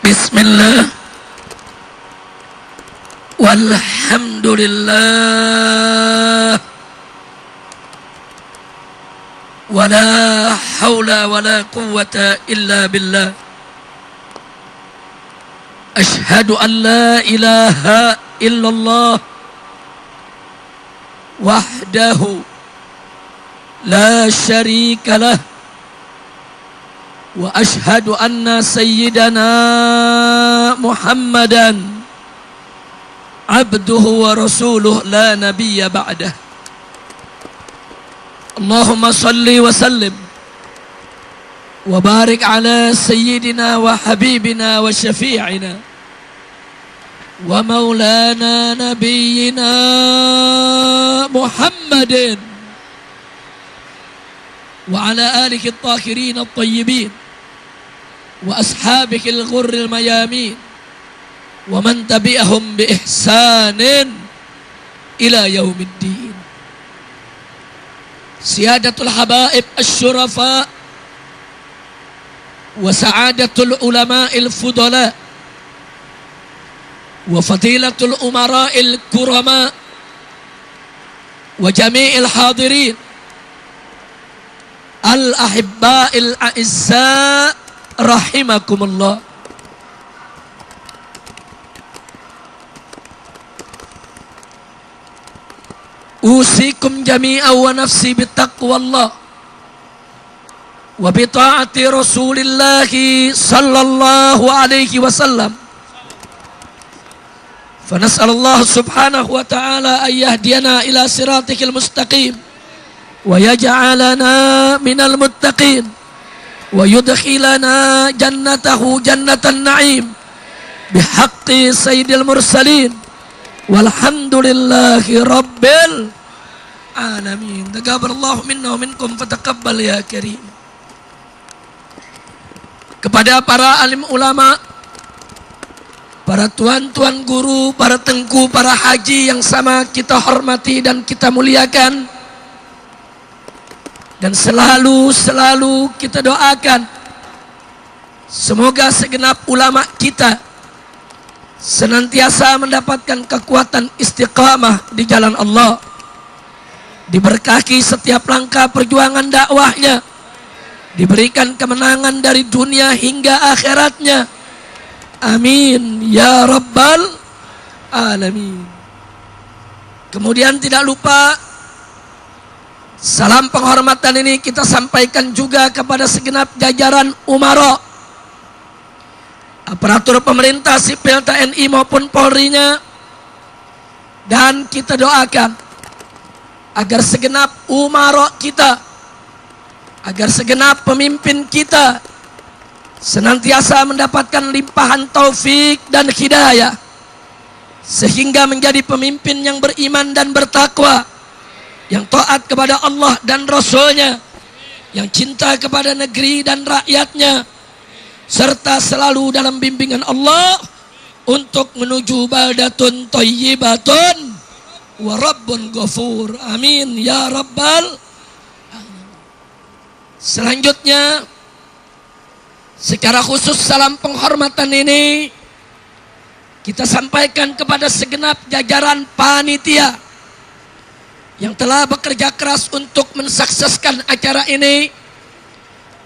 Bismillah walhamdulillah wala hawla wala quwwata illa billah. Ashhadu an la ilaha illallah wahdahu la syarika lah wa ashhadu anna sayyidana Muhammadan abduhu wa rasuluh la nabiyya ba'dah. Allahumma salli wa sallim wa barik ala sayyidina wa habibina wa syafi'ina wa maulana nabiyyina Muhammadin wa ala alihi at-tahirin at-tayyibin wa ashabihi al-ghurril mayamin wa man tabi'ahum bi ihsanin ila yaumiddin. Siyadatul habaib asy-syurafa wa sa'adatul ulama'il fudala wa fadilatul umara'il kurama wa jami'il hadirin al-ahibba'il a'izza rahimakumullah. Usikum jami'an wa nafsi bittaqwallah wa bi ta'ati Rasulillah sallallahu alaihi wasallam. Fa nas'alullah subhanahu wa ta'ala an yahdiyana ila siratikal mustaqim wa yaj'alana minal muttaqin wa yudkhilana jannatahu jannatan na'im bihaqqi sayyidil mursalin walhamdulillahi rabbil alamin. Taqabbalallahu minna wa minkum fataqabbal ya karim. Kepada para alim ulama, para tuan-tuan guru, para tengku, para haji yang sama kita hormati dan kita muliakan, dan selalu kita doakan semoga segenap ulama kita senantiasa mendapatkan kekuatan istiqamah di jalan Allah, diberkahi setiap langkah perjuangan dakwahnya, diberikan kemenangan dari dunia hingga akhiratnya. Amin ya rabbal alamin. Kemudian tidak lupa salam penghormatan ini kita sampaikan juga kepada segenap jajaran umara, aparatur pemerintah sipil TNI maupun Polri-nya, dan kita doakan agar segenap umara kita, agar segenap pemimpin kita senantiasa mendapatkan limpahan taufik dan hidayah sehingga menjadi pemimpin yang beriman dan bertakwa, yang taat kepada Allah dan Rasul-Nya, yang cinta kepada negeri dan rakyatnya, serta selalu dalam bimbingan Allah untuk menuju baldatun thayyibatun wa rabbun ghafur. Amin ya rabbal alamin. Selanjutnya, secara khusus salam penghormatan ini kita sampaikan kepada segenap jajaran panitia yang telah bekerja keras untuk mensukseskan acara ini,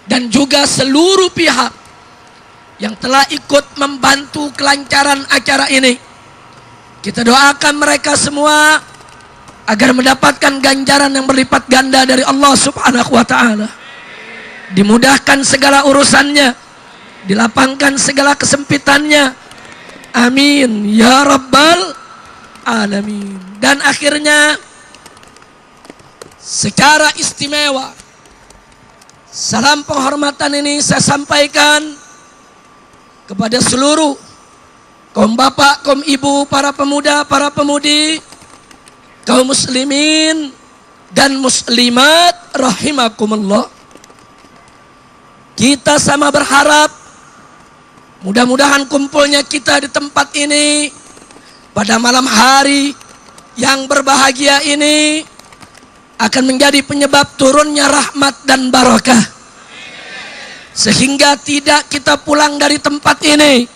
dan juga seluruh pihak yang telah ikut membantu kelancaran acara ini. Kita doakan mereka semua agar mendapatkan ganjaran yang berlipat ganda dari Allah subhanahu wa ta'ala, dimudahkan segala urusannya, dilapangkan segala kesempitannya. Amin ya rabbal alamin. Dan akhirnya, secara istimewa salam penghormatan ini saya sampaikan kepada seluruh kaum bapak, kaum ibu, para pemuda, para pemudi, kaum muslimin dan muslimat rahimakumullah. Kita sama berharap mudah-mudahan kumpulnya kita di tempat ini pada malam hari yang berbahagia ini akan menjadi penyebab turunnya rahmat dan barakah, sehingga tidak kita pulang dari tempat ini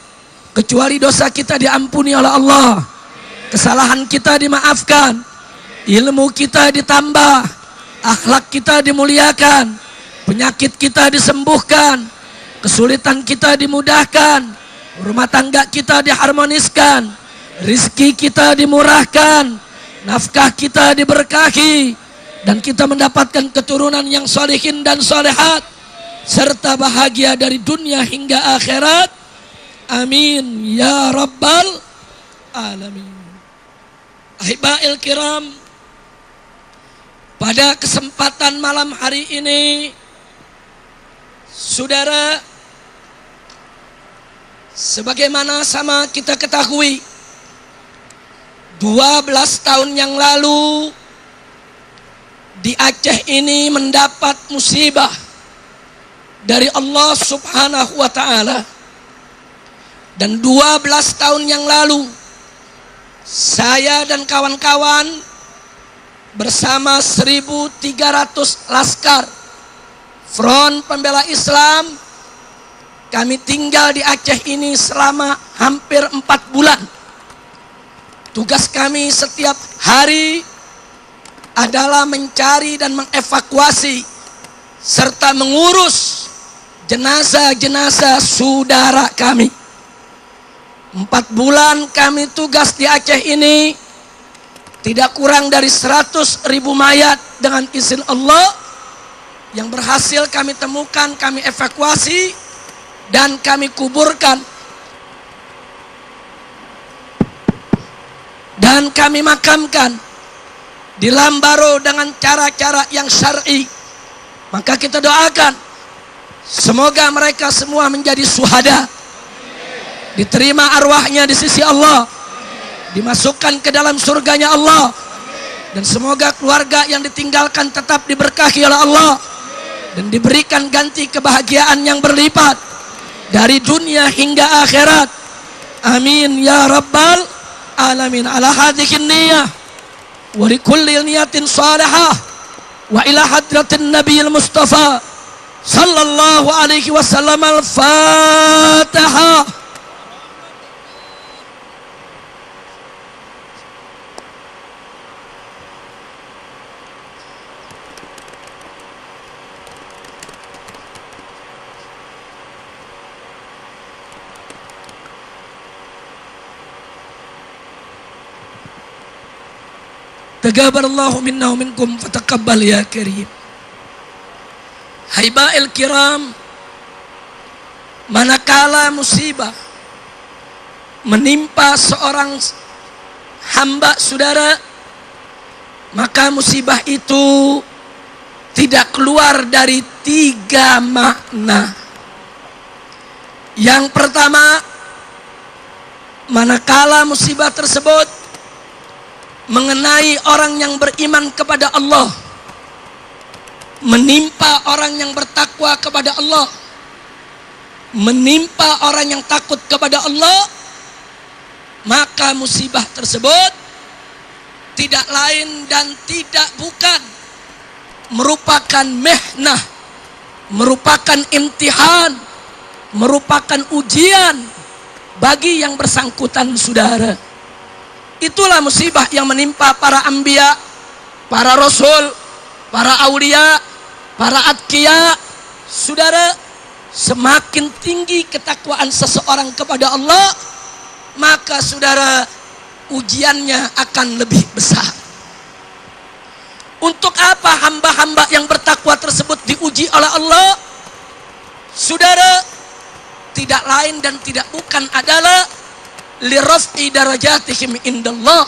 kecuali dosa kita diampuni oleh Allah, kesalahan kita dimaafkan, ilmu kita ditambah, akhlak kita dimuliakan, penyakit kita disembuhkan, kesulitan kita dimudahkan, rumah tangga kita diharmoniskan, rizki kita dimurahkan, nafkah kita diberkahi, dan kita mendapatkan keturunan yang solehin dan solehat, serta bahagia dari dunia hingga akhirat. Amin ya rabbal alamin. Ahibail kiram, pada kesempatan malam hari ini, saudara, sebagaimana sama kita ketahui, 12 tahun yang lalu di Aceh ini mendapat musibah dari Allah Subhanahu wa ta'ala. Dan 12 tahun yang lalu saya dan kawan-kawan bersama 1.300 laskar Front Pembela Islam, kami tinggal di Aceh ini selama hampir 4 bulan. Tugas kami setiap hari adalah mencari dan mengevakuasi serta mengurus jenazah-jenazah saudara kami. 4 bulan kami tugas di Aceh ini, tidak kurang dari 100.000 mayat dengan izin Allah yang berhasil kami temukan, kami evakuasi, dan kami kuburkan. Dan kami makamkan di Lambaro dengan cara-cara yang syar'i. Maka kita doakan semoga mereka semua menjadi syuhada, diterima arwahnya di sisi Allah, dimasukkan ke dalam surganya Allah, dan semoga keluarga yang ditinggalkan tetap diberkahi oleh Allah dan diberikan ganti kebahagiaan yang berlipat dari dunia hingga akhirat. Amin ya rabbal alamin. Ala hadhihi niyah wa likulli niyatin salihah wa ila hadratin nabiyil mustafa sallallahu alaihi wasallam. Al-Fatihah. Taqabbalallahu minna wa minkum fataqabbal ya karim. Haibail kiram, manakala musibah menimpa seorang hamba saudara, maka musibah itu tidak keluar dari 3 makna. Yang pertama, manakala musibah tersebut mengenai orang yang beriman kepada Allah, menimpa orang yang bertakwa kepada Allah, menimpa orang yang takut kepada Allah, maka musibah tersebut tidak lain dan tidak bukan merupakan mihnah, merupakan imtihan, merupakan ujian bagi yang bersangkutan saudara. Itulah musibah yang menimpa para anbiya, para rasul, para aulia, para atqiya. Saudara, semakin tinggi ketakwaan seseorang kepada Allah, maka saudara, ujiannya akan lebih besar. Untuk apa hamba-hamba yang bertakwa tersebut diuji oleh Allah? Saudara, tidak lain dan tidak bukan adalah liraf'i darajatihim indallah,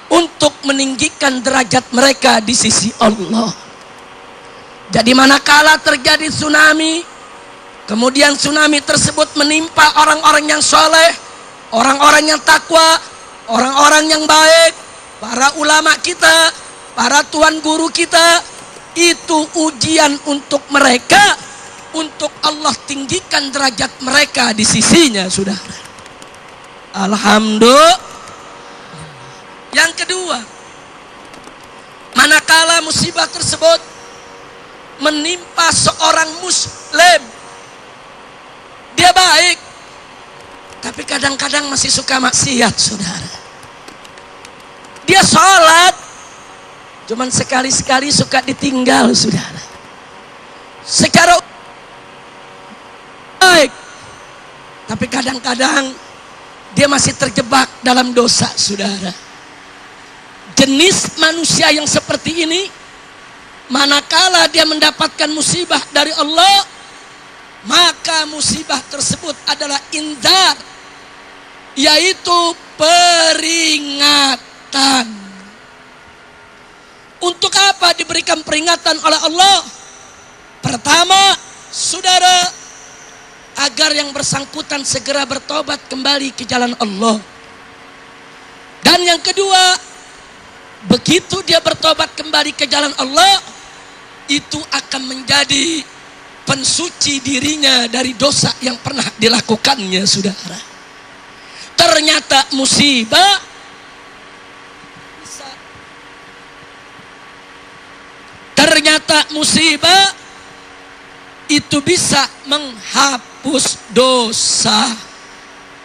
untuk meninggikan derajat mereka di sisi Allah. Jadi manakala terjadi tsunami, kemudian tsunami tersebut menimpa orang-orang yang soleh, orang-orang yang takwa, orang-orang yang baik, para ulama kita, para tuan guru kita, itu ujian untuk mereka, untuk Allah tinggikan derajat mereka di sisinya, saudara. Alhamdulillah. Yang kedua, manakala musibah tersebut menimpa seorang muslim, dia baik, tapi Tapi kadang-kadang masih suka maksiat, saudara. Dia sholat, cuman sekali-sekali suka ditinggal, saudara. Secara baik, tapi kadang-kadang dia masih terjebak dalam dosa, saudara. Jenis manusia yang seperti ini, manakala dia mendapatkan musibah dari Allah, maka musibah tersebut adalah inzar, yaitu peringatan. Untuk apa diberikan peringatan oleh Allah? Pertama, saudara, agar yang bersangkutan segera bertobat kembali ke jalan Allah. Dan yang kedua, begitu dia bertobat kembali ke jalan Allah, itu akan menjadi pensuci dirinya dari dosa yang pernah dilakukannya, saudara. Ternyata musibah itu bisa menghapus dosa.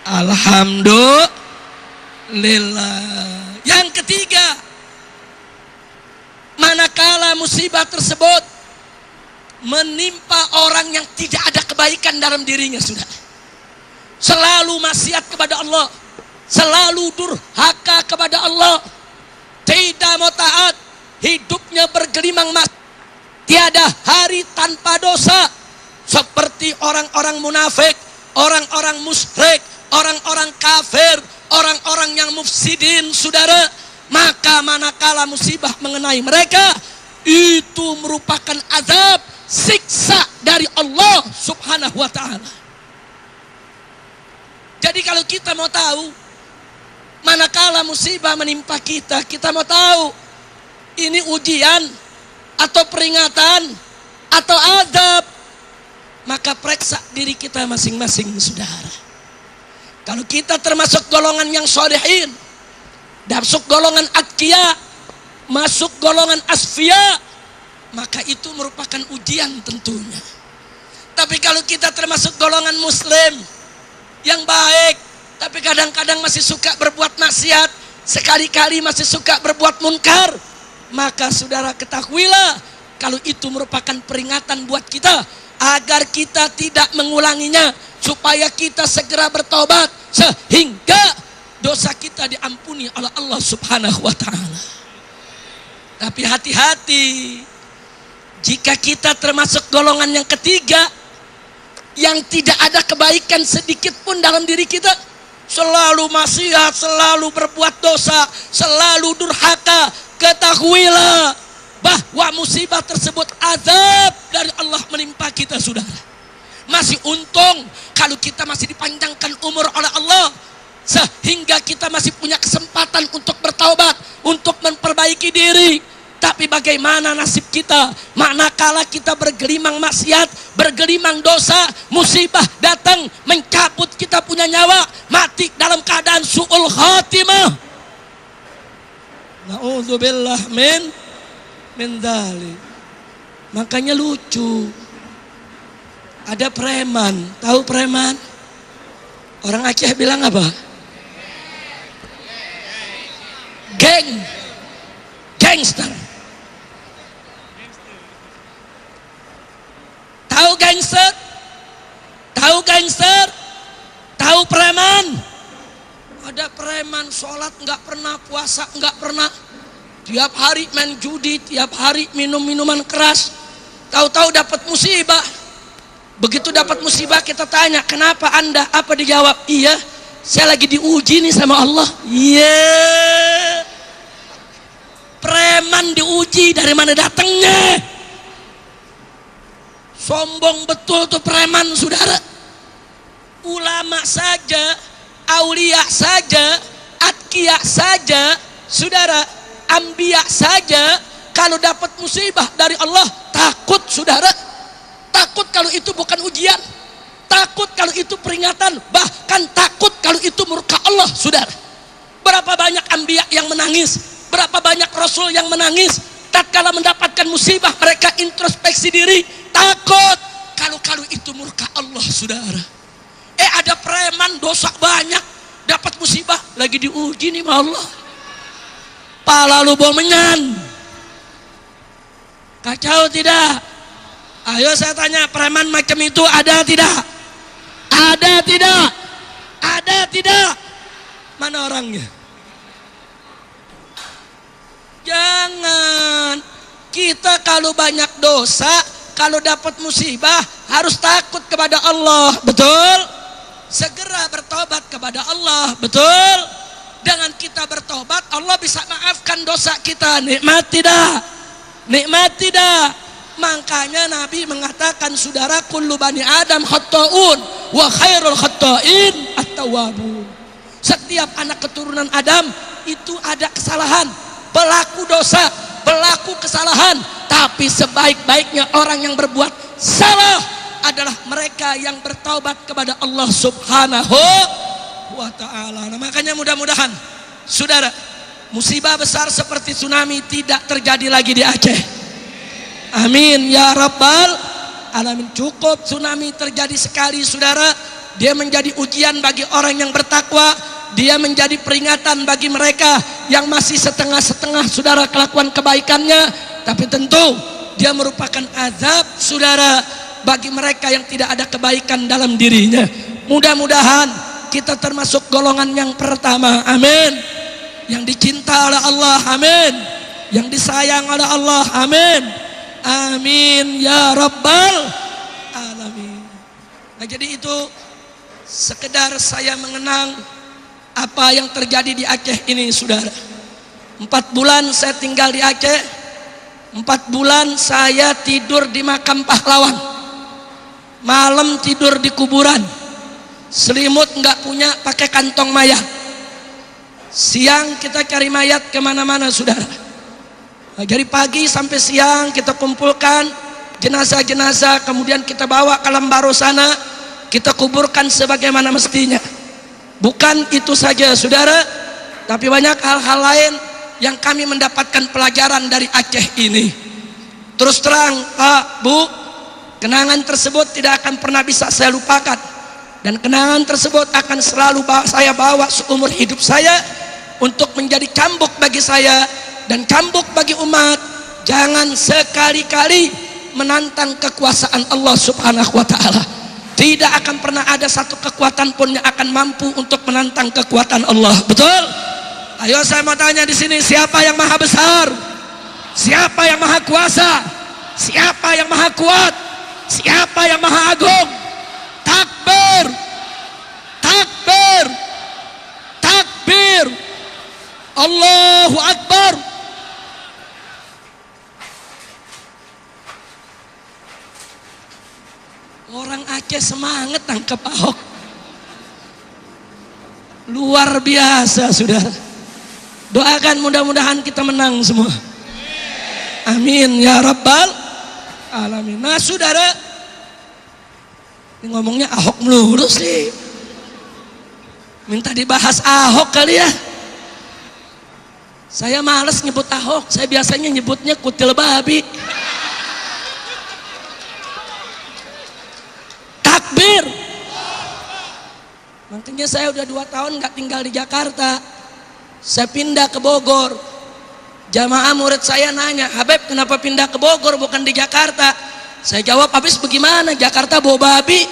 Alhamdulillah. Yang ketiga, manakala musibah tersebut menimpa orang yang tidak ada kebaikan dalam dirinya, saudara, selalu maksiat kepada Allah, selalu durhaka kepada Allah, tidak mau taat, hidupnya bergelimang maksiat, tiada hari tanpa dosa, seperti orang-orang munafik, orang-orang musyrik, orang-orang kafir, orang-orang yang mufsidin, saudara. Maka manakala musibah mengenai mereka, itu merupakan azab, siksa dari Allah subhanahu wa ta'ala. Jadi kalau kita mau tahu, manakala musibah menimpa kita, kita mau tahu ini ujian atau peringatan atau azab, maka periksa diri kita masing-masing, saudara. Kalau kita termasuk golongan yang sholihin, masuk golongan atqiya, masuk golongan asfiya, maka itu merupakan ujian tentunya. Tapi kalau kita termasuk golongan muslim yang baik, tapi kadang-kadang masih suka berbuat maksiat, sekali-kali masih suka berbuat munkar, maka saudara ketahuilah, kalau itu merupakan peringatan buat kita, agar kita tidak mengulanginya, supaya kita segera bertobat, sehingga dosa kita diampuni oleh Allah subhanahu wa ta'ala. Tapi hati-hati, jika kita termasuk golongan yang ketiga, yang tidak ada kebaikan sedikit pun dalam diri kita, selalu maksiat, selalu berbuat dosa, selalu durhaka, ketahuilah bahwa musibah tersebut azab dari Allah menimpa kita, saudara. Masih untung kalau kita masih dipanjangkan umur oleh Allah, sehingga kita masih punya kesempatan untuk bertaubat, untuk memperbaiki diri. Tapi bagaimana nasib kita manakala kita bergelimang maksiat, bergelimang dosa, musibah datang mencabut kita punya nyawa, mati dalam keadaan su'ul khatimah. Na'udzubillah min dzalik. Makanya lucu, ada preman, tahu preman? Orang Aceh bilang apa? Gangster. Tahu gangster? Tahu gangster? Tahu preman? Ada preman sholat nggak pernah, puasa nggak pernah, tiap hari main judi, tiap hari minum minuman keras. Tahu-tahu dapat musibah. Begitu dapat musibah kita tanya, kenapa Anda? Apa dijawab? Iya, saya lagi diuji nih sama Allah. Iya. Preman diuji, dari mana datangnya? Sombong betul tuh preman, saudara. Ulama saja, aulia saja, atqiya saja, saudara, ambiya saja, kalau dapat musibah dari Allah takut, saudara. Takut kalau itu bukan ujian, takut kalau itu peringatan, bahkan takut kalau itu murka Allah, saudara. Berapa banyak ambiya yang menangis, berapa banyak rasul yang menangis tatkala mendapatkan musibah, mereka introspeksi diri, takut kalau itu murka Allah, saudara. Ada ada preman dosa banyak, dapat musibah, lagi diuji nih sama Allah. Pala lu bomenyan. Kacau tidak? Ayo saya tanya, preman macam itu ada tidak? Ada tidak? Ada tidak? Mana orangnya? Jangan. Kita kalau banyak dosa, kalau dapat musibah, harus takut kepada Allah. Betul? Segera bertobat kepada Allah. Betul? Dengan kita bertobat, Allah bisa maafkan dosa kita. Nikmat tidak? Nikmat tidak? Makanya Nabi mengatakan, saudara, kullu bani Adam khatta'un wa khairul khatta'in at-tawwabun. Setiap anak keturunan Adam itu ada kesalahan, pelaku dosa, pelaku kesalahan. Tapi sebaik-baiknya orang yang berbuat salah adalah mereka yang bertaubat kepada Allah Subhanahu wa ta'ala. Nah, makanya mudah-mudahan saudara, musibah besar seperti tsunami tidak terjadi lagi di Aceh. Amin ya rabbal alamin. Cukup tsunami terjadi sekali saudara, dia menjadi ujian bagi orang yang bertakwa, dia menjadi peringatan bagi mereka yang masih setengah-setengah saudara kelakuan kebaikannya. Tapi tentu dia merupakan azab saudara bagi mereka yang tidak ada kebaikan dalam dirinya. Mudah-mudahan kita termasuk golongan yang pertama, amin, yang dicinta oleh Allah, amin, yang disayang oleh Allah, amin, amin ya rabbal alamin. Nah, jadi itu sekedar saya mengenang apa yang terjadi di Aceh ini saudara. 4 bulan saya tinggal di Aceh, 4 bulan saya tidur di makam pahlawan, malam tidur di kuburan, selimut nggak punya, pakai kantong mayat. Siang kita cari mayat kemana-mana saudara. Nah, dari pagi sampai siang kita kumpulkan jenazah-jenazah, kemudian kita bawa ke Lembaro sana, kita kuburkan sebagaimana mestinya. Bukan itu saja saudara, tapi banyak hal-hal lain yang kami mendapatkan pelajaran dari Aceh ini. Terus terang Pak, Bu, kenangan tersebut tidak akan pernah bisa saya lupakan, dan kenangan tersebut akan selalu saya bawa seumur hidup saya untuk menjadi cambuk bagi saya dan cambuk bagi umat. Jangan sekali-kali menantang kekuasaan Allah Subhanahu wa ta'ala. Tidak akan pernah ada satu kekuatan pun yang akan mampu untuk menantang kekuatan Allah. Betul? Ayo saya mau tanya di sini, siapa yang maha besar? Siapa yang maha kuasa? Siapa yang maha kuat? Siapa yang maha agung? Takbir! Takbir! Takbir! Allahu Akbar! Orang Aceh semangat tangkap Ahok. Luar biasa saudara. Doakan mudah-mudahan kita menang semua. Amin ya rabbal alamin. Nah saudara, ini ngomongnya Ahok melulu sih. Minta dibahas Ahok kali ya. Saya malas nyebut Ahok, saya biasanya nyebutnya kutil babi. Takbir. Makanya saya udah 2 tahun nggak tinggal di Jakarta, saya pindah ke Bogor. Jamaah murid saya nanya, Habib kenapa pindah ke Bogor bukan di Jakarta? Saya jawab, habis bagaimana, Jakarta bau babi.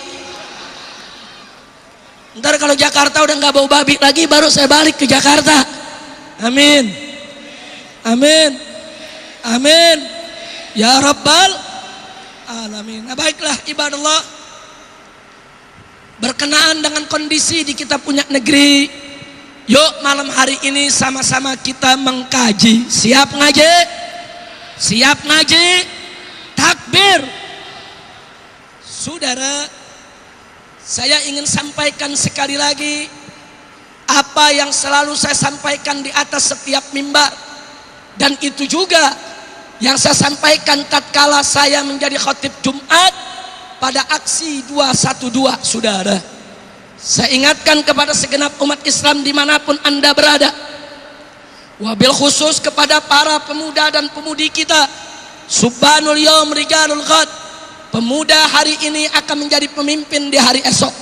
Ntar kalau Jakarta udah nggak bau babi lagi, baru saya balik ke Jakarta. Amin, amin, amin ya rabbal alamin. Nah baiklah ibadallah, berkenaan dengan kondisi di kita punya negeri, yuk malam hari ini sama-sama kita mengkaji. Siap ngaji? Siap ngaji? Takbir. Saudara, saya ingin sampaikan sekali lagi apa yang selalu saya sampaikan di atas setiap mimbar, dan itu juga yang saya sampaikan tatkala saya menjadi khatib Jumat pada aksi 212. Saudara, saya ingatkan kepada segenap umat Islam dimanapun anda berada, wabil khusus kepada para pemuda dan pemudi kita, subhanul yaum rijalul ghad, pemuda hari ini akan menjadi pemimpin di hari esok.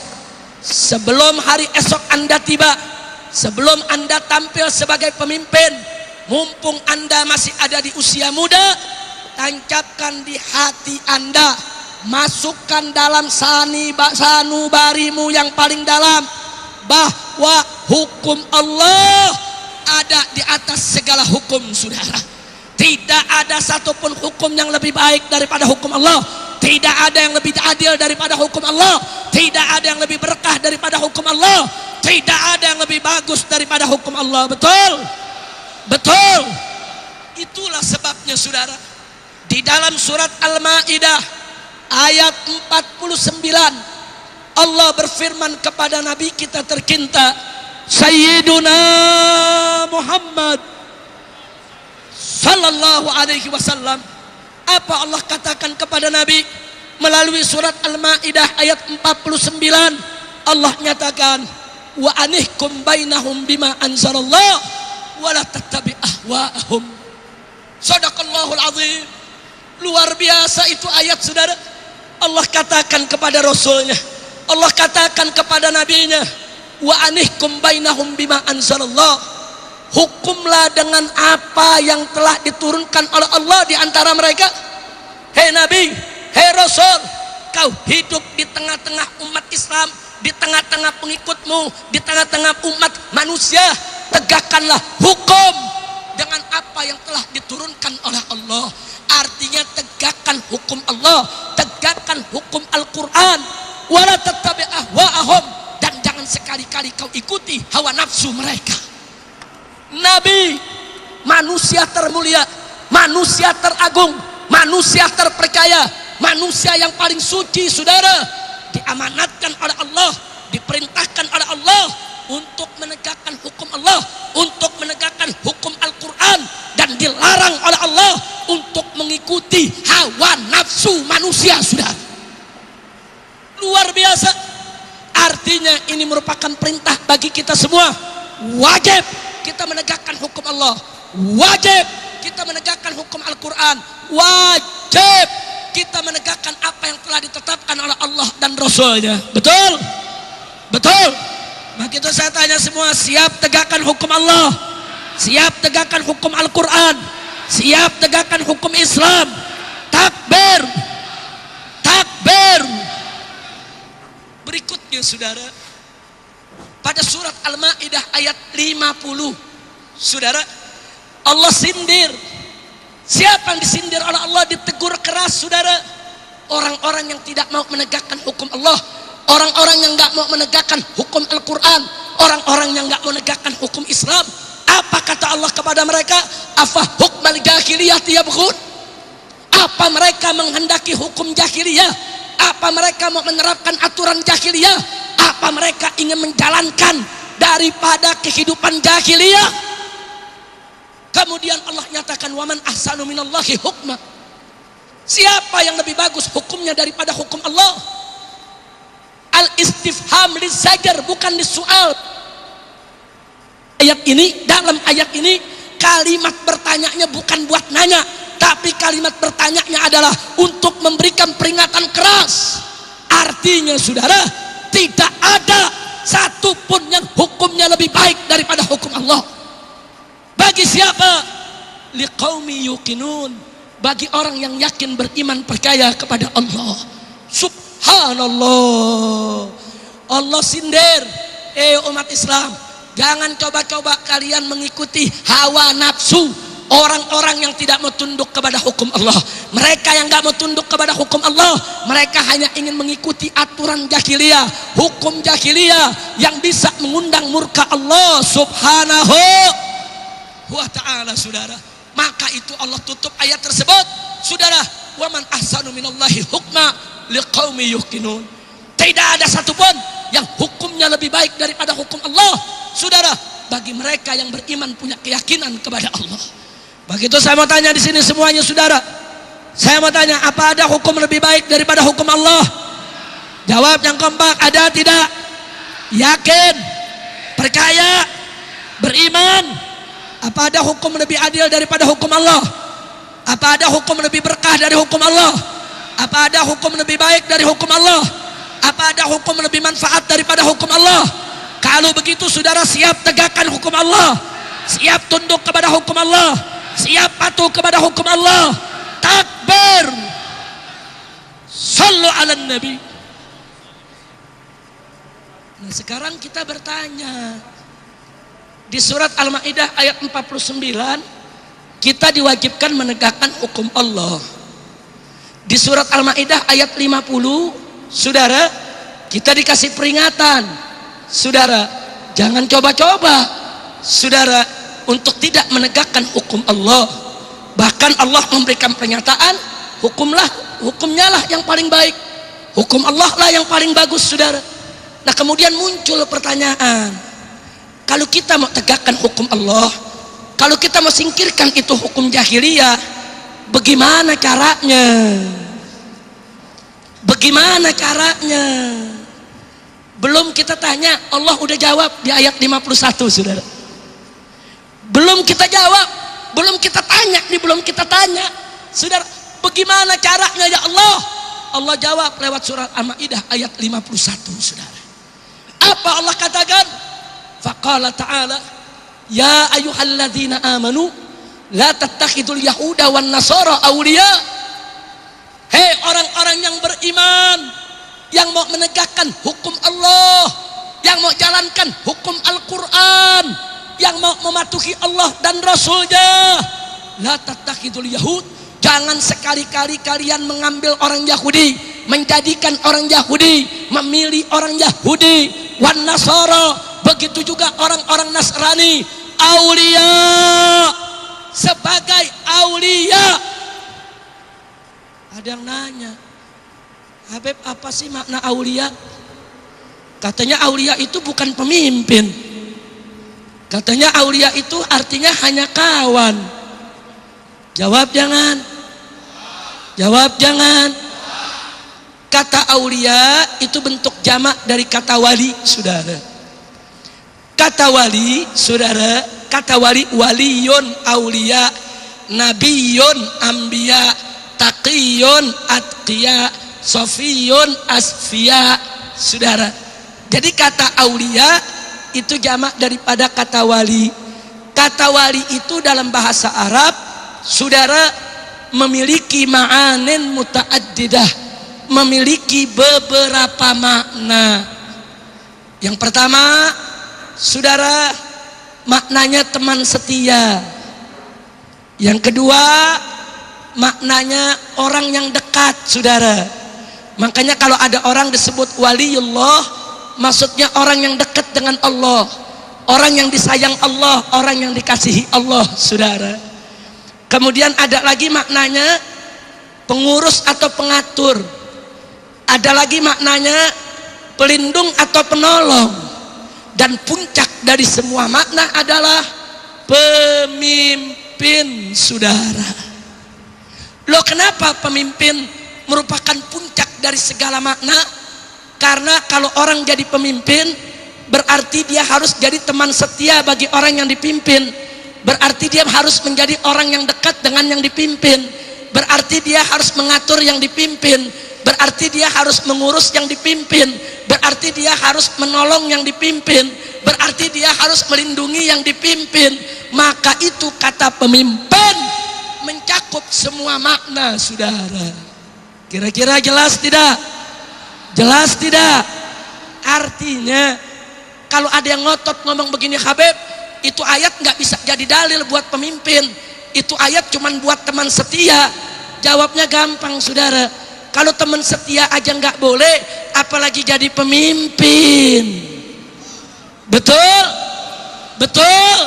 sebelum hari esok Anda tiba, sebelum Anda tampil sebagai pemimpin, mumpung Anda masih ada di usia muda, tancapkan di hati Anda, masukkan dalam sanubarimu yang paling dalam, bahwa hukum Allah ada di atas segala hukum, saudara. Tidak ada satupun hukum yang lebih baik daripada hukum Allah. Tidak ada yang lebih adil daripada hukum Allah. Tidak ada yang lebih berkah daripada hukum Allah. Tidak ada yang lebih bagus daripada hukum Allah. Betul? Betul. Itulah sebabnya, saudara, di dalam surat Al-Maidah ayat 49 Allah berfirman kepada Nabi kita tercinta Sayyiduna Muhammad sallallahu alaihi wasallam. Apa Allah katakan kepada Nabi melalui surat Al-Maidah ayat 49? Allah nyatakan, wa anihkum bainahum bima anzalallah wa la tattabi ahwaahum. Shadaqallahul azim. Luar biasa itu ayat, saudara. Allah katakan kepada Rasulnya, Allah katakan kepada Nabinya, wa anihkum bainahum bima anzalallah. Hukumlah dengan apa yang telah diturunkan oleh Allah di antara mereka. Hei Nabi, hei Rasul, kau hidup di tengah-tengah umat Islam, di tengah-tengah pengikutmu, di tengah-tengah umat manusia. Tegakkanlah hukum dengan apa yang telah diturunkan oleh Allah. Artinya tegakkan hukum Allah, tegakkan hukum Al-Quran. Wala tattabi ahwaahum, dan jangan sekali-kali kau ikuti hawa nafsu mereka. Nabi, manusia termulia, manusia teragung, manusia terpercaya, manusia yang paling suci, saudara, diamanatkan oleh Allah, diperintahkan oleh Allah untuk menegakkan hukum Allah, untuk menegakkan hukum Al-Quran, dan dilarang oleh Allah untuk mengikuti hawa nafsu manusia, saudara. Luar biasa. Artinya ini merupakan perintah bagi kita semua. Wajib kita menegakkan hukum Allah, wajib kita menegakkan hukum Al-Quran, wajib kita menegakkan apa yang telah ditetapkan oleh Allah dan Rasulnya. Betul? Betul? Maka itu saya tanya semua, siap tegakkan hukum Allah, siap tegakkan hukum Al-Quran, siap tegakkan hukum Islam? Takbir, takbir. Berikutnya, saudara, pada surat Al-Maidah ayat 50, saudara, Allah sindir. Siapa yang disindir oleh Allah, ditegur keras, saudara? Orang-orang yang tidak mau menegakkan hukum Allah, orang-orang yang nggak mau menegakkan hukum Al-Quran, orang-orang yang nggak mau menegakkan hukum Islam. Apa kata Allah kepada mereka? Afa hukmal jahiliyah yabghun? Apa mereka menghendaki hukum jahiliyah? Apa mereka mau menerapkan aturan jahiliyah? Apa mereka ingin menjalankan daripada kehidupan jahiliyah? Kemudian Allah nyatakan, waman ahsanu minallahi hukma. Siapa yang lebih bagus hukumnya daripada hukum Allah? Al-istifham lizajar, bukan disoal. Ayat ini, dalam ayat ini kalimat bertanyanya bukan buat nanya, tapi kalimat bertanyanya adalah untuk memberikan peringatan keras. Artinya, saudara, tidak ada satupun yang hukumnya lebih baik daripada hukum Allah. Bagi siapa? Liqaumi yuqinun, bagi orang yang yakin, beriman, percaya kepada Allah. Subhanallah. Allah sindir, umat Islam, jangan coba-coba kalian mengikuti hawa nafsu orang-orang yang tidak mau tunduk kepada hukum Allah. Mereka yang gak mau tunduk kepada hukum Allah, mereka hanya ingin mengikuti aturan jahiliyah, hukum jahiliyah yang bisa mengundang murka Allah subhanahu wa ta'ala, saudara. Maka itu Allah tutup ayat tersebut, saudara, waman ahsanu minallahi hukma liqaumi yuqinun. Tidak ada satupun yang hukumnya lebih baik daripada hukum Allah, saudara, bagi mereka yang beriman, punya keyakinan kepada Allah. Begitu saya mau tanya di sini semuanya, saudara. Saya mau tanya, apa ada hukum lebih baik daripada hukum Allah? Jawab yang kompak, ada tidak? Yakin? Percaya? Beriman? Apa ada hukum lebih adil daripada hukum Allah? Apa ada hukum lebih berkah dari hukum Allah? Apa ada hukum lebih baik dari hukum Allah? Apa ada hukum lebih manfaat daripada hukum Allah? Kalau begitu saudara siap tegakkan hukum Allah, siap tunduk kepada hukum Allah, siap patuh kepada hukum Allah. Takbir. Sallu ala nabi. Nah, sekarang kita bertanya, di surat Al-Maidah ayat 49 kita diwajibkan menegakkan hukum Allah. Di surat Al-Maidah ayat 50 saudara, kita dikasih peringatan, saudara, jangan coba-coba, saudara, untuk tidak menegakkan hukum Allah. Bahkan Allah memberikan pernyataan, hukumnya lah yang paling baik, hukum Allah lah yang paling bagus, saudara. Nah, kemudian muncul pertanyaan, kalau kita mau tegakkan hukum Allah, kalau kita mau singkirkan itu hukum jahiliyah, bagaimana caranya? Bagaimana caranya? Belum kita tanya, Allah udah jawab di ayat 51, saudara. Belum kita jawab, belum kita tanya, saudara, bagaimana caranya ya Allah? Allah jawab lewat surat Al-Maidah ayat 51, saudara. Apa Allah katakan? Faqala ta'ala, ya ayyuhalladzina amanu la tattakhidul yahuda wan nasara awliya. Hei orang-orang yang beriman, yang mau menegakkan hukum Allah, yang mau jalankan hukum Al-Quran, yang mau mematuhi Allah dan Rasulnya, la tattakhidul yahud, jangan sekali-kali kalian mengambil orang Yahudi, menjadikan orang Yahudi, memilih orang Yahudi, wan nasara, begitu juga orang-orang Nasrani, aulia, sebagai aulia. Ada yang nanya, Habib, apa sih makna aulia? Katanya aulia itu bukan pemimpin. Katanya aulia itu artinya hanya kawan. Jawab jangan. Jawab jangan. Kata aulia itu bentuk jamak dari kata wali, saudara. Kata wali, saudara, kata wali, waliyun aulia, nabiyun ambiya, taqiyun atqiya, sofiyun asfiya, saudara. Jadi kata aulia itu jamak daripada kata wali. Kata wali itu dalam bahasa Arab, saudara, memiliki ma'anin muta'addidah, memiliki beberapa makna. Yang pertama, saudara, maknanya teman setia. Yang kedua, maknanya orang yang dekat, saudara. Makanya kalau ada orang disebut waliullah, maksudnya orang yang dekat dengan Allah, orang yang disayang Allah, orang yang dikasihi Allah, saudara. Kemudian ada lagi maknanya pengurus atau pengatur. Ada lagi maknanya pelindung atau penolong. Dan puncak dari semua makna adalah pemimpin, saudara. Loh, kenapa pemimpin merupakan puncak dari segala makna? Karena kalau orang jadi pemimpin, berarti dia harus jadi teman setia bagi orang yang dipimpin. Berarti dia harus menjadi orang yang dekat dengan yang dipimpin. Berarti dia harus mengatur yang dipimpin. Berarti dia harus mengurus yang dipimpin. Berarti dia harus menolong yang dipimpin. Berarti dia harus melindungi yang dipimpin. Maka itu kata pemimpin mencakup semua makna, saudara. Kira-kira jelas tidak? Jelas tidak? Artinya kalau ada yang ngotot ngomong begini, Habib, itu ayat nggak bisa jadi dalil buat pemimpin, itu ayat cuman buat teman setia. Jawabnya gampang, saudara. Kalau teman setia aja nggak boleh, apalagi jadi pemimpin. Betul? Betul?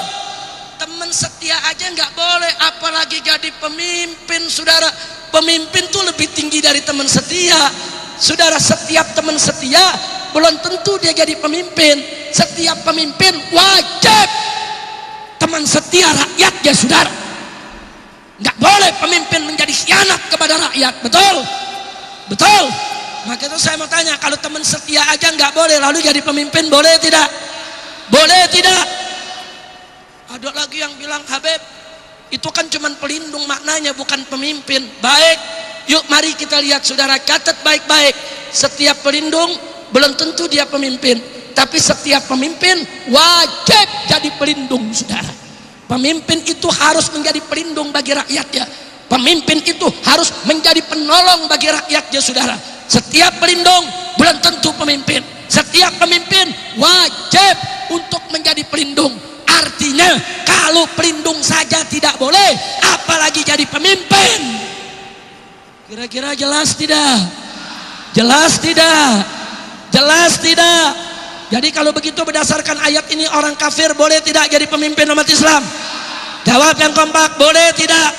Teman setia aja nggak boleh, apalagi jadi pemimpin, saudara. Pemimpin tuh lebih tinggi dari teman setia, saudara. Setiap teman setia belum tentu dia jadi pemimpin. Setiap pemimpin wajib teman setia rakyat, ya saudara. Nggak boleh pemimpin menjadi khianat kepada rakyat. Betul? Betul? Maka itu saya mau tanya, kalau teman setia aja nggak boleh, lalu jadi pemimpin boleh tidak? Boleh tidak? Ada lagi yang bilang, Habib, itu kan cuman pelindung maknanya, bukan pemimpin. Baik, Yuk mari kita lihat saudara, catat baik-baik. Setiap pelindung belum tentu dia pemimpin, tapi setiap pemimpin wajib jadi pelindung saudara. Pemimpin itu harus menjadi pelindung bagi rakyatnya. Pemimpin itu harus menjadi penolong bagi rakyatnya saudara. Setiap pelindung belum tentu pemimpin. Setiap pemimpin wajib untuk menjadi pelindung. Artinya kalau pelindung saja tidak boleh, apalagi jadi pemimpin. Kira-kira jelas tidak? Jelas tidak? Jelas tidak? Jadi kalau begitu berdasarkan ayat ini, orang kafir boleh tidak jadi pemimpin umat Islam? Jawab yang kompak, boleh tidak?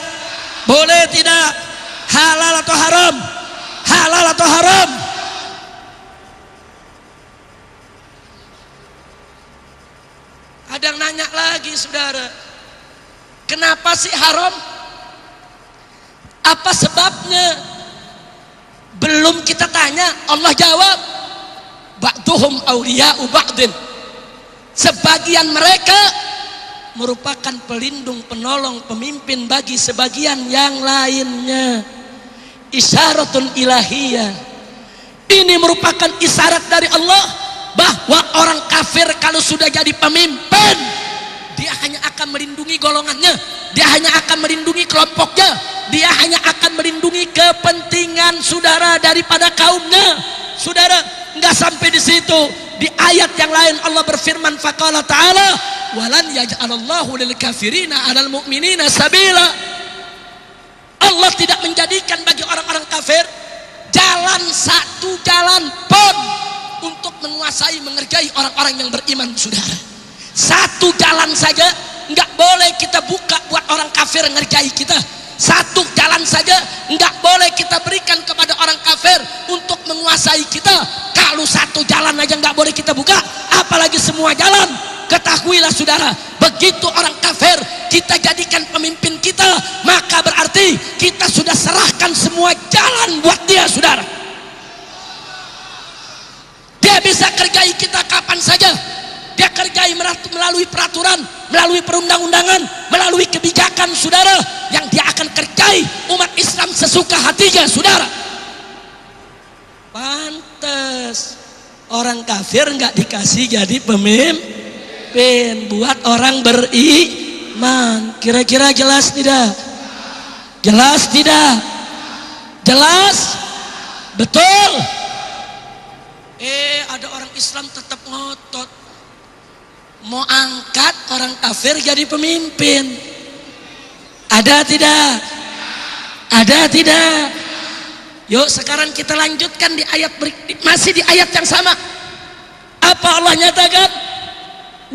Boleh tidak? Halal atau haram? Halal atau haram? Ada yang nanya lagi saudara, kenapa sih haram? Apa sebabnya? Belum kita tanya, Allah jawab, ba'duhum awliya'u ba'din. Sebagian mereka merupakan pelindung, penolong, pemimpin bagi sebagian yang lainnya. Isyaratun ilahiyah. Ini merupakan isyarat dari Allah bahwa orang kafir kalau sudah jadi pemimpin, dia hanya akan melindungi golongannya, dia hanya akan melindungi kelompoknya, dia hanya akan melindungi kepentingan saudara daripada kaumnya. Saudara, enggak sampai di situ. Di ayat yang lain Allah berfirman, faqala ta'ala, walan yaj'alallahu lil kafirina 'alal mu'minina sabila. Allah tidak menjadikan bagi orang-orang kafir jalan, satu jalan pun untuk menguasai, mengerjai orang-orang yang beriman saudara. Satu jalan saja enggak boleh kita buka buat orang kafir ngerjai kita. Satu jalan saja enggak boleh kita berikan kepada orang kafir untuk menguasai kita. Kalau satu jalan aja enggak boleh kita buka, apalagi semua jalan. Ketahuilah saudara, begitu orang kafir kita jadikan pemimpin kita, maka berarti kita sudah serahkan semua jalan buat dia saudara. Dia bisa kerjai kita kapan saja. Dia kerjai melalui peraturan, melalui perundang-undangan, melalui kebijakan saudara, yang dia akan kerjai umat Islam sesuka hatinya saudara. Pantes orang kafir nggak dikasih jadi pemimpin buat orang beriman. Kira-kira jelas tidak? Jelas tidak? Jelas? Betul? Ada orang Islam tetap ngotot mau angkat orang kafir jadi pemimpin. Ada tidak? Ada tidak? Yuk sekarang kita lanjutkan di ayat masih di ayat yang sama. Apa Allah nyatakan?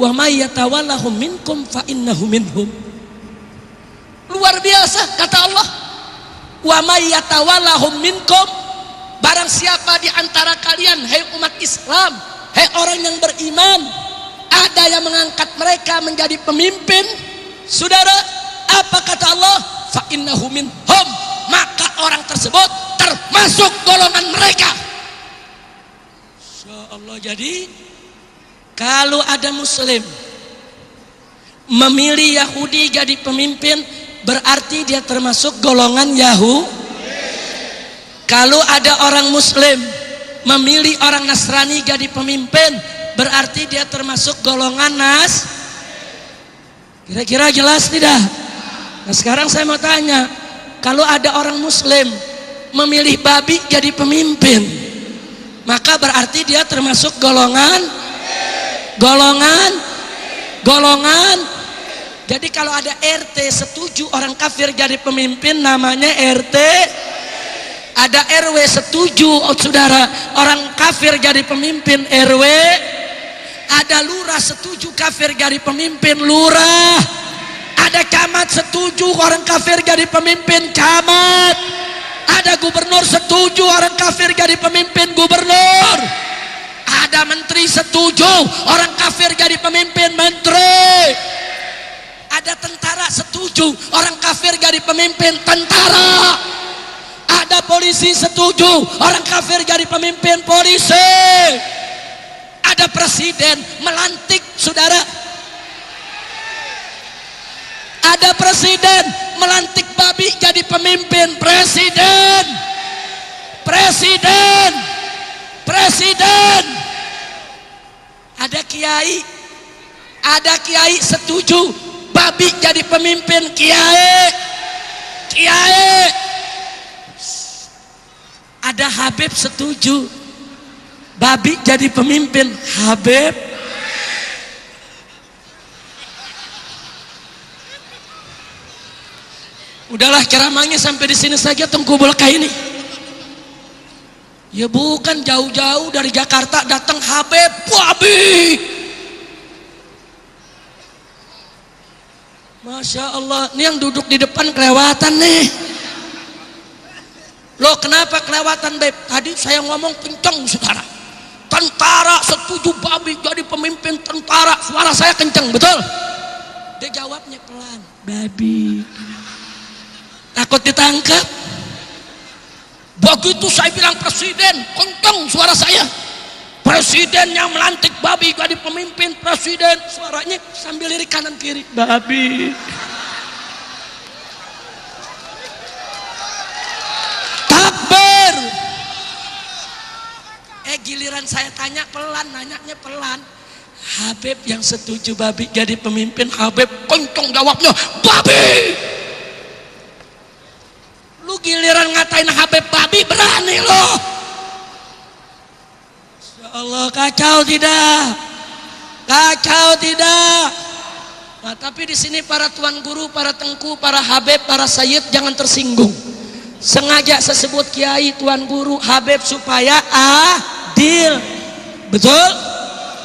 Wa may yatawallahum minkum fa innahu minhum. Luar biasa kata Allah. Wa may yatawallahum minkum, barang siapa di antara kalian, hai umat Islam, hai orang yang beriman, ada yang mengangkat mereka menjadi pemimpin, saudara, apa kata Allah? Fa innahu minhum, maka orang tersebut termasuk golongan mereka. Insyaallah. Jadi kalau ada muslim memilih Yahudi jadi pemimpin, berarti dia termasuk golongan Yahudi. Kalau ada orang muslim memilih orang Nasrani jadi pemimpin, berarti dia termasuk golongan Kira-kira jelas tidak? Nah sekarang saya mau tanya, kalau ada orang muslim memilih babi jadi pemimpin, maka berarti dia termasuk golongan. Jadi kalau ada RT setuju orang kafir jadi pemimpin, namanya RT. Ada RW setuju, saudara, orang kafir jadi pemimpin, RW. Ada lurah setuju kafir jadi pemimpin, lurah. Ada camat setuju orang kafir jadi pemimpin, camat. Ada gubernur setuju orang kafir jadi pemimpin, gubernur. Ada menteri setuju orang kafir jadi pemimpin, menteri. Ada tentara setuju orang kafir jadi pemimpin, tentara. Ada polisi setuju orang kafir jadi pemimpin, polisi. Ada presiden melantik, saudara. Ada presiden melantik babi babi jadi pemimpin, presiden. Ada kiai setuju babi jadi pemimpin, kiai. Ada Habib setuju babi jadi pemimpin, Habib. Udahlah ceramahnya sampai di sini saja, Tengku Bolkah ini. Ya bukan jauh-jauh dari Jakarta datang Habib babi. Masya Allah, ini yang duduk di depan kelewatan nih. Loh kenapa kelewatan, Beb? Tadi saya ngomong kencang, saudara. Tentara setuju babi jadi pemimpin tentara. Suara saya kencang, betul? Dia jawabnya pelan, babi. Takut ditangkap. Begitu saya bilang presiden, kencang suara saya. Presiden yang melantik babi jadi pemimpin, presiden. Suaranya sambil lirik kanan kiri, babi. Takbir. Giliran saya tanya pelan, nanyanya pelan. Habib yang setuju babi jadi pemimpin, Habib kencang jawabnya, babi. Lu giliran ngatain Habib babi, berani lo. Insya Allah, kacau tidak. Nah, tapi di sini para tuan guru, para tengku, para Habib, para sayyid jangan tersinggung. Sengaja saya sebut kiai, tuan guru, Habib supaya adil. Betul?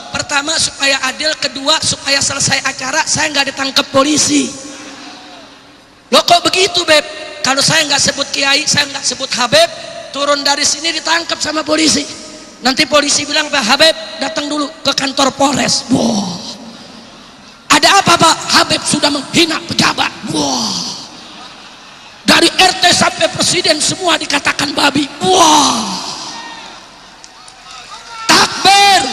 Pertama supaya adil, kedua supaya selesai acara saya nggak ditangkap polisi. Loh kok begitu, Beb? Kalau saya nggak sebut kiai, saya nggak sebut Habib, turun dari sini ditangkap sama polisi. Nanti polisi bilang, Pak Habib datang dulu ke kantor Polres. Wah, ada apa Pak? Habib sudah menghina pejabat. Wah, dari RT sampai presiden semua dikatakan babi. Wah, takbir.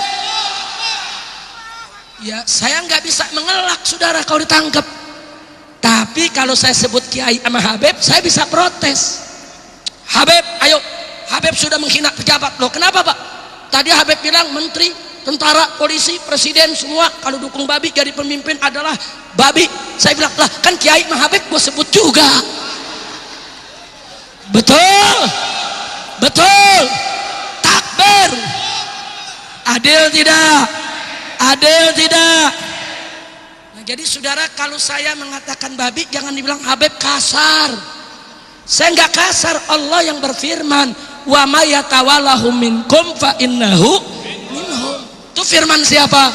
Ya saya nggak bisa mengelak, saudara, kalau ditangkap. Tapi kalau saya sebut kiai sama Habib, saya bisa protes. Habib, ayo, Habib sudah menghina pejabat. Loh kenapa Pak? Tadi Habib bilang menteri, tentara, polisi, presiden semua kalau dukung babi jadi pemimpin adalah babi. Saya bilang, lah kan kiai sama Habib gue sebut juga. Betul. Takbir. Adil tidak? Jadi saudara, kalau saya mengatakan babi jangan dibilang Habib kasar. Saya enggak kasar. Allah yang berfirman, wa may yatawallahu minkum fa innahu minhum. Itu firman siapa?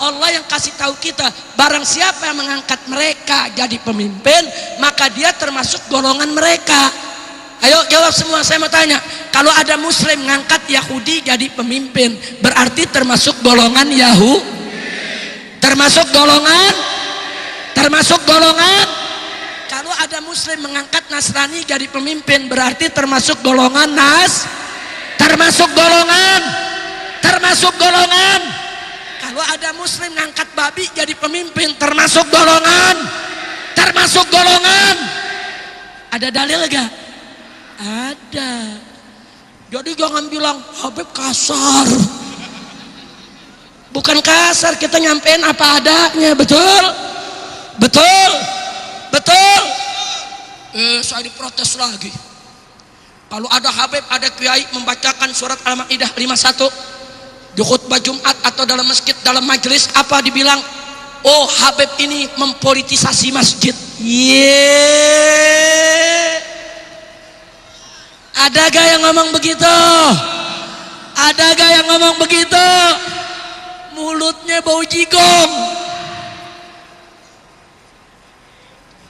Allah yang kasih tahu kita, barang siapa yang mengangkat mereka jadi pemimpin, maka dia termasuk golongan mereka. Ayo jawab semua, saya mau tanya. Kalau ada muslim mengangkat Yahudi jadi pemimpin, berarti termasuk golongan Yahudi. Termasuk golongan. Kalau ada muslim mengangkat Nasrani jadi pemimpin, berarti termasuk golongan termasuk golongan. Kalau ada muslim mengangkat babi jadi pemimpin, termasuk golongan. Ada dalil gak? Ada. Jadi jangan bilang Habib kasar. Bukan kasar, kita nyampein apa adanya. Betul. Saya diprotes lagi. Kalau ada Habib, ada kiai membacakan surat Al-Maidah 51 di khutbah Jumat atau dalam masjid, dalam majelis, apa dibilang? Oh, Habib ini mempolitisasi masjid. Ada gak yang ngomong begitu? Mulutnya bau jigong.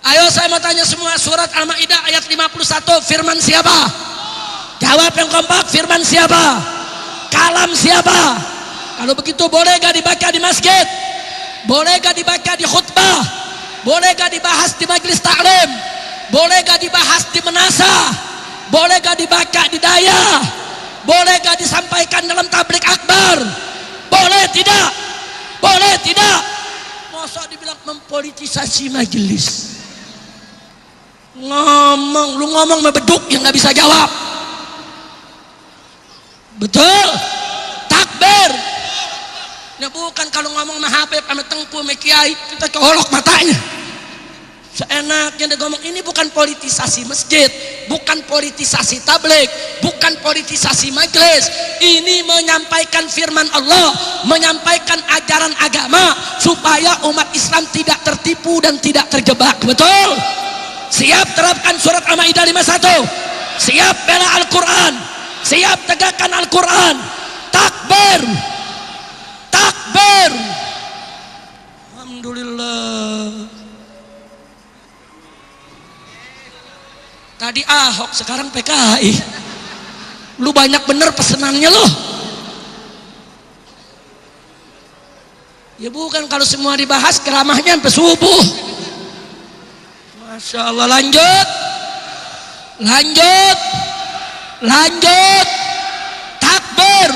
Ayo saya mau tanya semua, surat Al-Maidah ayat 51 firman siapa? Jawab yang kompak, firman siapa? Kalam siapa? Kalau begitu boleh gak dibaca di masjid? Boleh gak dibaca di khutbah? Boleh gak dibahas di majelis taklim? Boleh gak dibahas di menasa? Boleh gak dibaca di daya? Boleh gak disampaikan dalam tablik akbar? Boleh tidak? Masa dibilang mempolitisasi majelis? Lu ngomong beduk yang nggak bisa jawab. Betul? Takbir. Nah bukan kalau ngomong sama Habib, sama Tengku, sama Kiai, kita colok matanya. Seenaknya dia ngomong. Ini bukan politisasi masjid, bukan politisasi tabligh, bukan politisasi majelis. Ini menyampaikan firman Allah, menyampaikan ajaran agama supaya umat Islam tidak tertipu dan tidak terjebak. Betul? Siap terapkan surat Al-Maidah 51. Siap bela Al-Quran, siap tegakkan Al-Quran. Takbir, takbir. Alhamdulillah. Tadi Ahok, sekarang PKI. Lu banyak bener pesenannya lo. Ya bukan, kalau semua dibahas ceramahnya sampai subuh. Masya Allah. Lanjut, lanjut, lanjut. Takbir.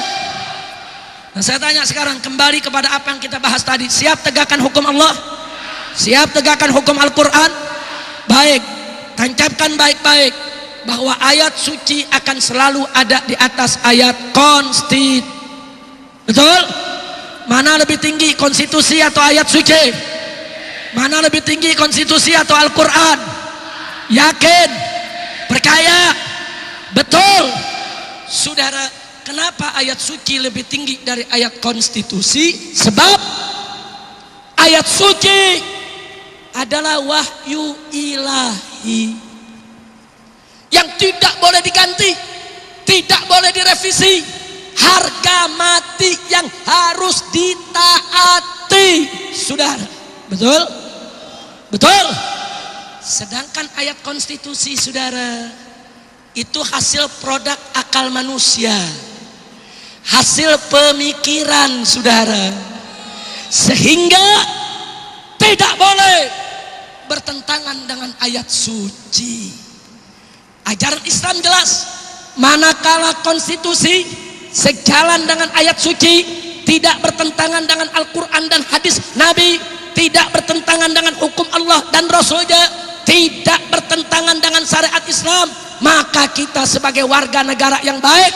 Nah saya tanya sekarang, kembali kepada apa yang kita bahas tadi. Siap tegakkan hukum Allah? Siap tegakkan hukum Al-Quran? Baik. Tancapkan baik-baik bahwa ayat suci akan selalu ada di atas ayat konstitusi. Betul? Mana lebih tinggi, konstitusi atau ayat suci? Mana lebih tinggi, konstitusi atau Al-Quran? Yakin? Percaya? Betul? Saudara, kenapa ayat suci lebih tinggi dari ayat konstitusi? Sebab ayat suci adalah wahyu ilahi yang tidak boleh diganti, tidak boleh direvisi, harga mati yang harus ditaati. Saudara, betul? Betul? Sedangkan ayat konstitusi, saudara, itu hasil produk akal manusia, hasil pemikiran saudara, sehingga tidak boleh bertentangan dengan ayat suci. Ajaran Islam jelas, manakala konstitusi sejalan dengan ayat suci, tidak bertentangan dengan Al-Quran dan hadis Nabi, tidak bertentangan dengan hukum Allah dan Rasulnya, tidak bertentangan dengan syariat Islam, maka kita sebagai warga negara yang baik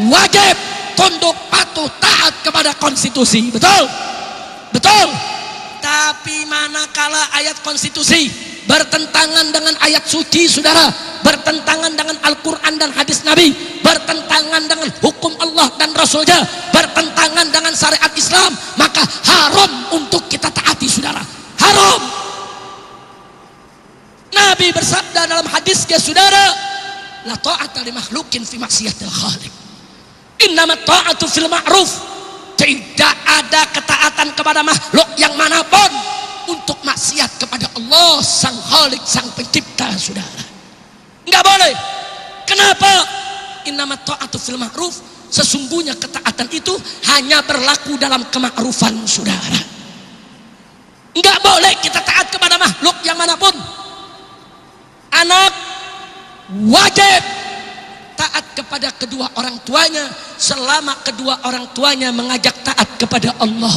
wajib tunduk patuh taat kepada konstitusi. Betul? Betul? Tapi manakala ayat konstitusi bertentangan dengan ayat suci, saudara, bertentangan dengan Al-Quran dan hadis Nabi, bertentangan dengan hukum Allah dan Rasulnya, bertentangan dengan syariat Islam, maka haram untuk kita taati, saudara. Haram. Nabi bersabda dalam hadisnya, saudara, la ta'ata li makhlukin fi maksiatil khaliq, innamat ta'atu fil ma'ruf. Tidak ada ketaatan kepada makhluk yang manapun untuk maksiat kepada Allah sang Khalik, sang pencipta, saudara. Enggak boleh. Kenapa? Innamat ta'atu fil ma'ruf. Sesungguhnya ketaatan itu hanya berlaku dalam kemakrufan, saudara. Enggak boleh kita taat kepada makhluk yang manapun. Anak wajib taat kepada kedua orang tuanya selama kedua orang tuanya mengajak taat kepada Allah.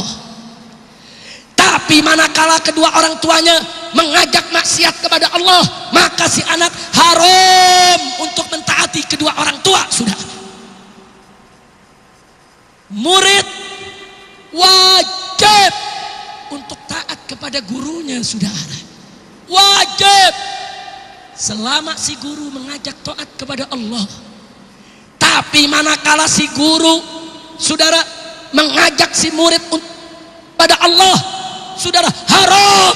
Tapi manakala kedua orang tuanya mengajak maksiat kepada Allah, maka si anak haram untuk mentaati kedua orang tua, saudara. Murid wajib untuk taat kepada gurunya, saudara. Wajib selama si guru mengajak taat kepada Allah. Tapi manakala si guru, saudara, mengajak si murid pada Allah, saudara, haram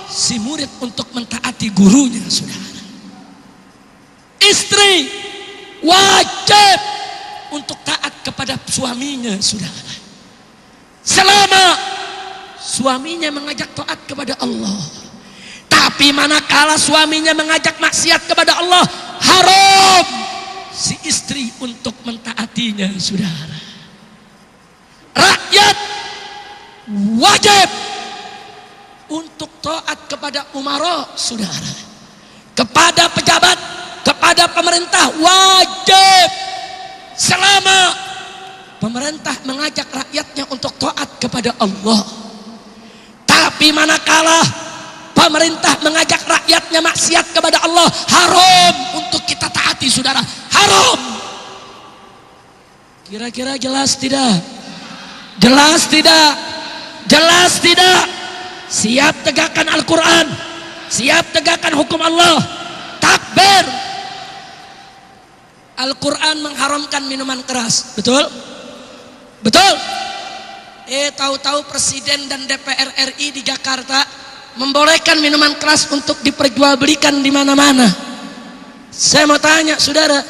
si murid untuk mentaati gurunya, saudara. Istri wajib untuk taat kepada suaminya, saudara, selama suaminya mengajak taat kepada Allah. Tapi manakala suaminya mengajak maksiat kepada Allah, haram si istri untuk mentaatinya, saudara. Rakyat wajib untuk taat kepada umara, saudara. Kepada pejabat, kepada pemerintah wajib selama pemerintah mengajak rakyatnya untuk taat kepada Allah. Tapi manakala Pemerintah mengajak rakyatnya maksiat kepada Allah, haram untuk kita taati, saudara. Haram. Kira-kira jelas tidak? Jelas tidak? Jelas tidak? Siap tegakkan Al-Quran, siap tegakkan hukum Allah. Takbir. Al-Quran mengharamkan minuman keras, betul? Betul? Tahu-tahu Presiden dan DPR RI di Jakarta membolehkan minuman keras untuk diperjualbelikan di mana-mana. Saya mau tanya, saudara,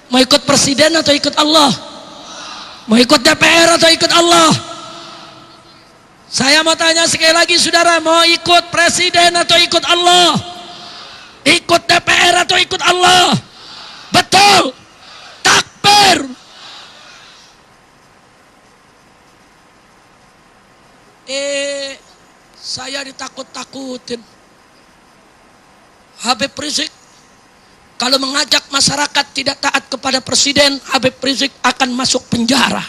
mau ikut Presiden atau ikut Allah? Mau ikut DPR atau ikut Allah? Saya mau tanya sekali lagi, saudara, mau ikut Presiden atau ikut Allah? Ikut DPR atau ikut Allah? Betul. Takbir. Saya ditakut-takutin. Habib Rizik kalau mengajak masyarakat tidak taat kepada Presiden, Habib Rizik akan masuk penjara.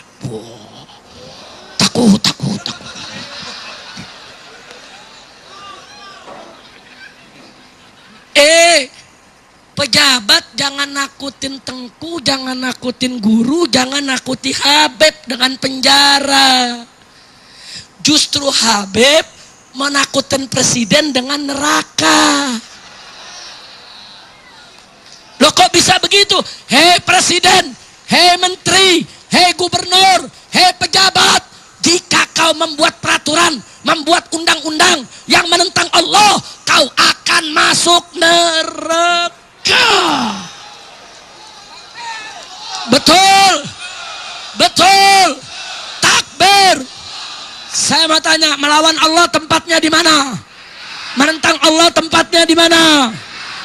Takut. Pejabat jangan nakutin Tengku, jangan nakutin guru, jangan nakuti Habib dengan penjara. Justru Habib menakutin Presiden dengan neraka. Loh, kok bisa begitu? Hei Presiden, hei Menteri, hei Gubernur, hei pejabat, jika kau membuat peraturan, membuat undang-undang yang menentang Allah, kau akan masuk neraka. Betul. Betul. Takbir. Saya mau tanya, melawan Allah tempatnya di mana? Menentang Allah tempatnya di mana?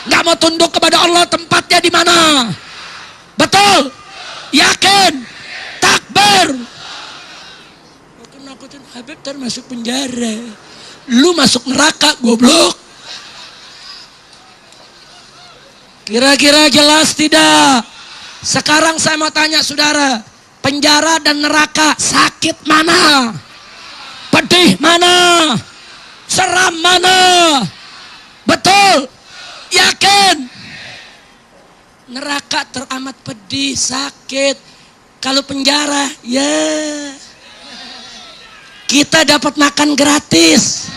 Nggak mau tunduk kepada Allah tempatnya di mana? Betul? Yakin? Takbir. Aku nakutin Habib termasuk penjara. Lu masuk neraka, goblok. Kira-kira jelas tidak? Sekarang saya mau tanya, saudara, penjara dan neraka sakit mana? Pedih mana? Seram mana? Betul? Yakin? Neraka teramat pedih, sakit. Kalau penjara, ya kita dapat makan gratis.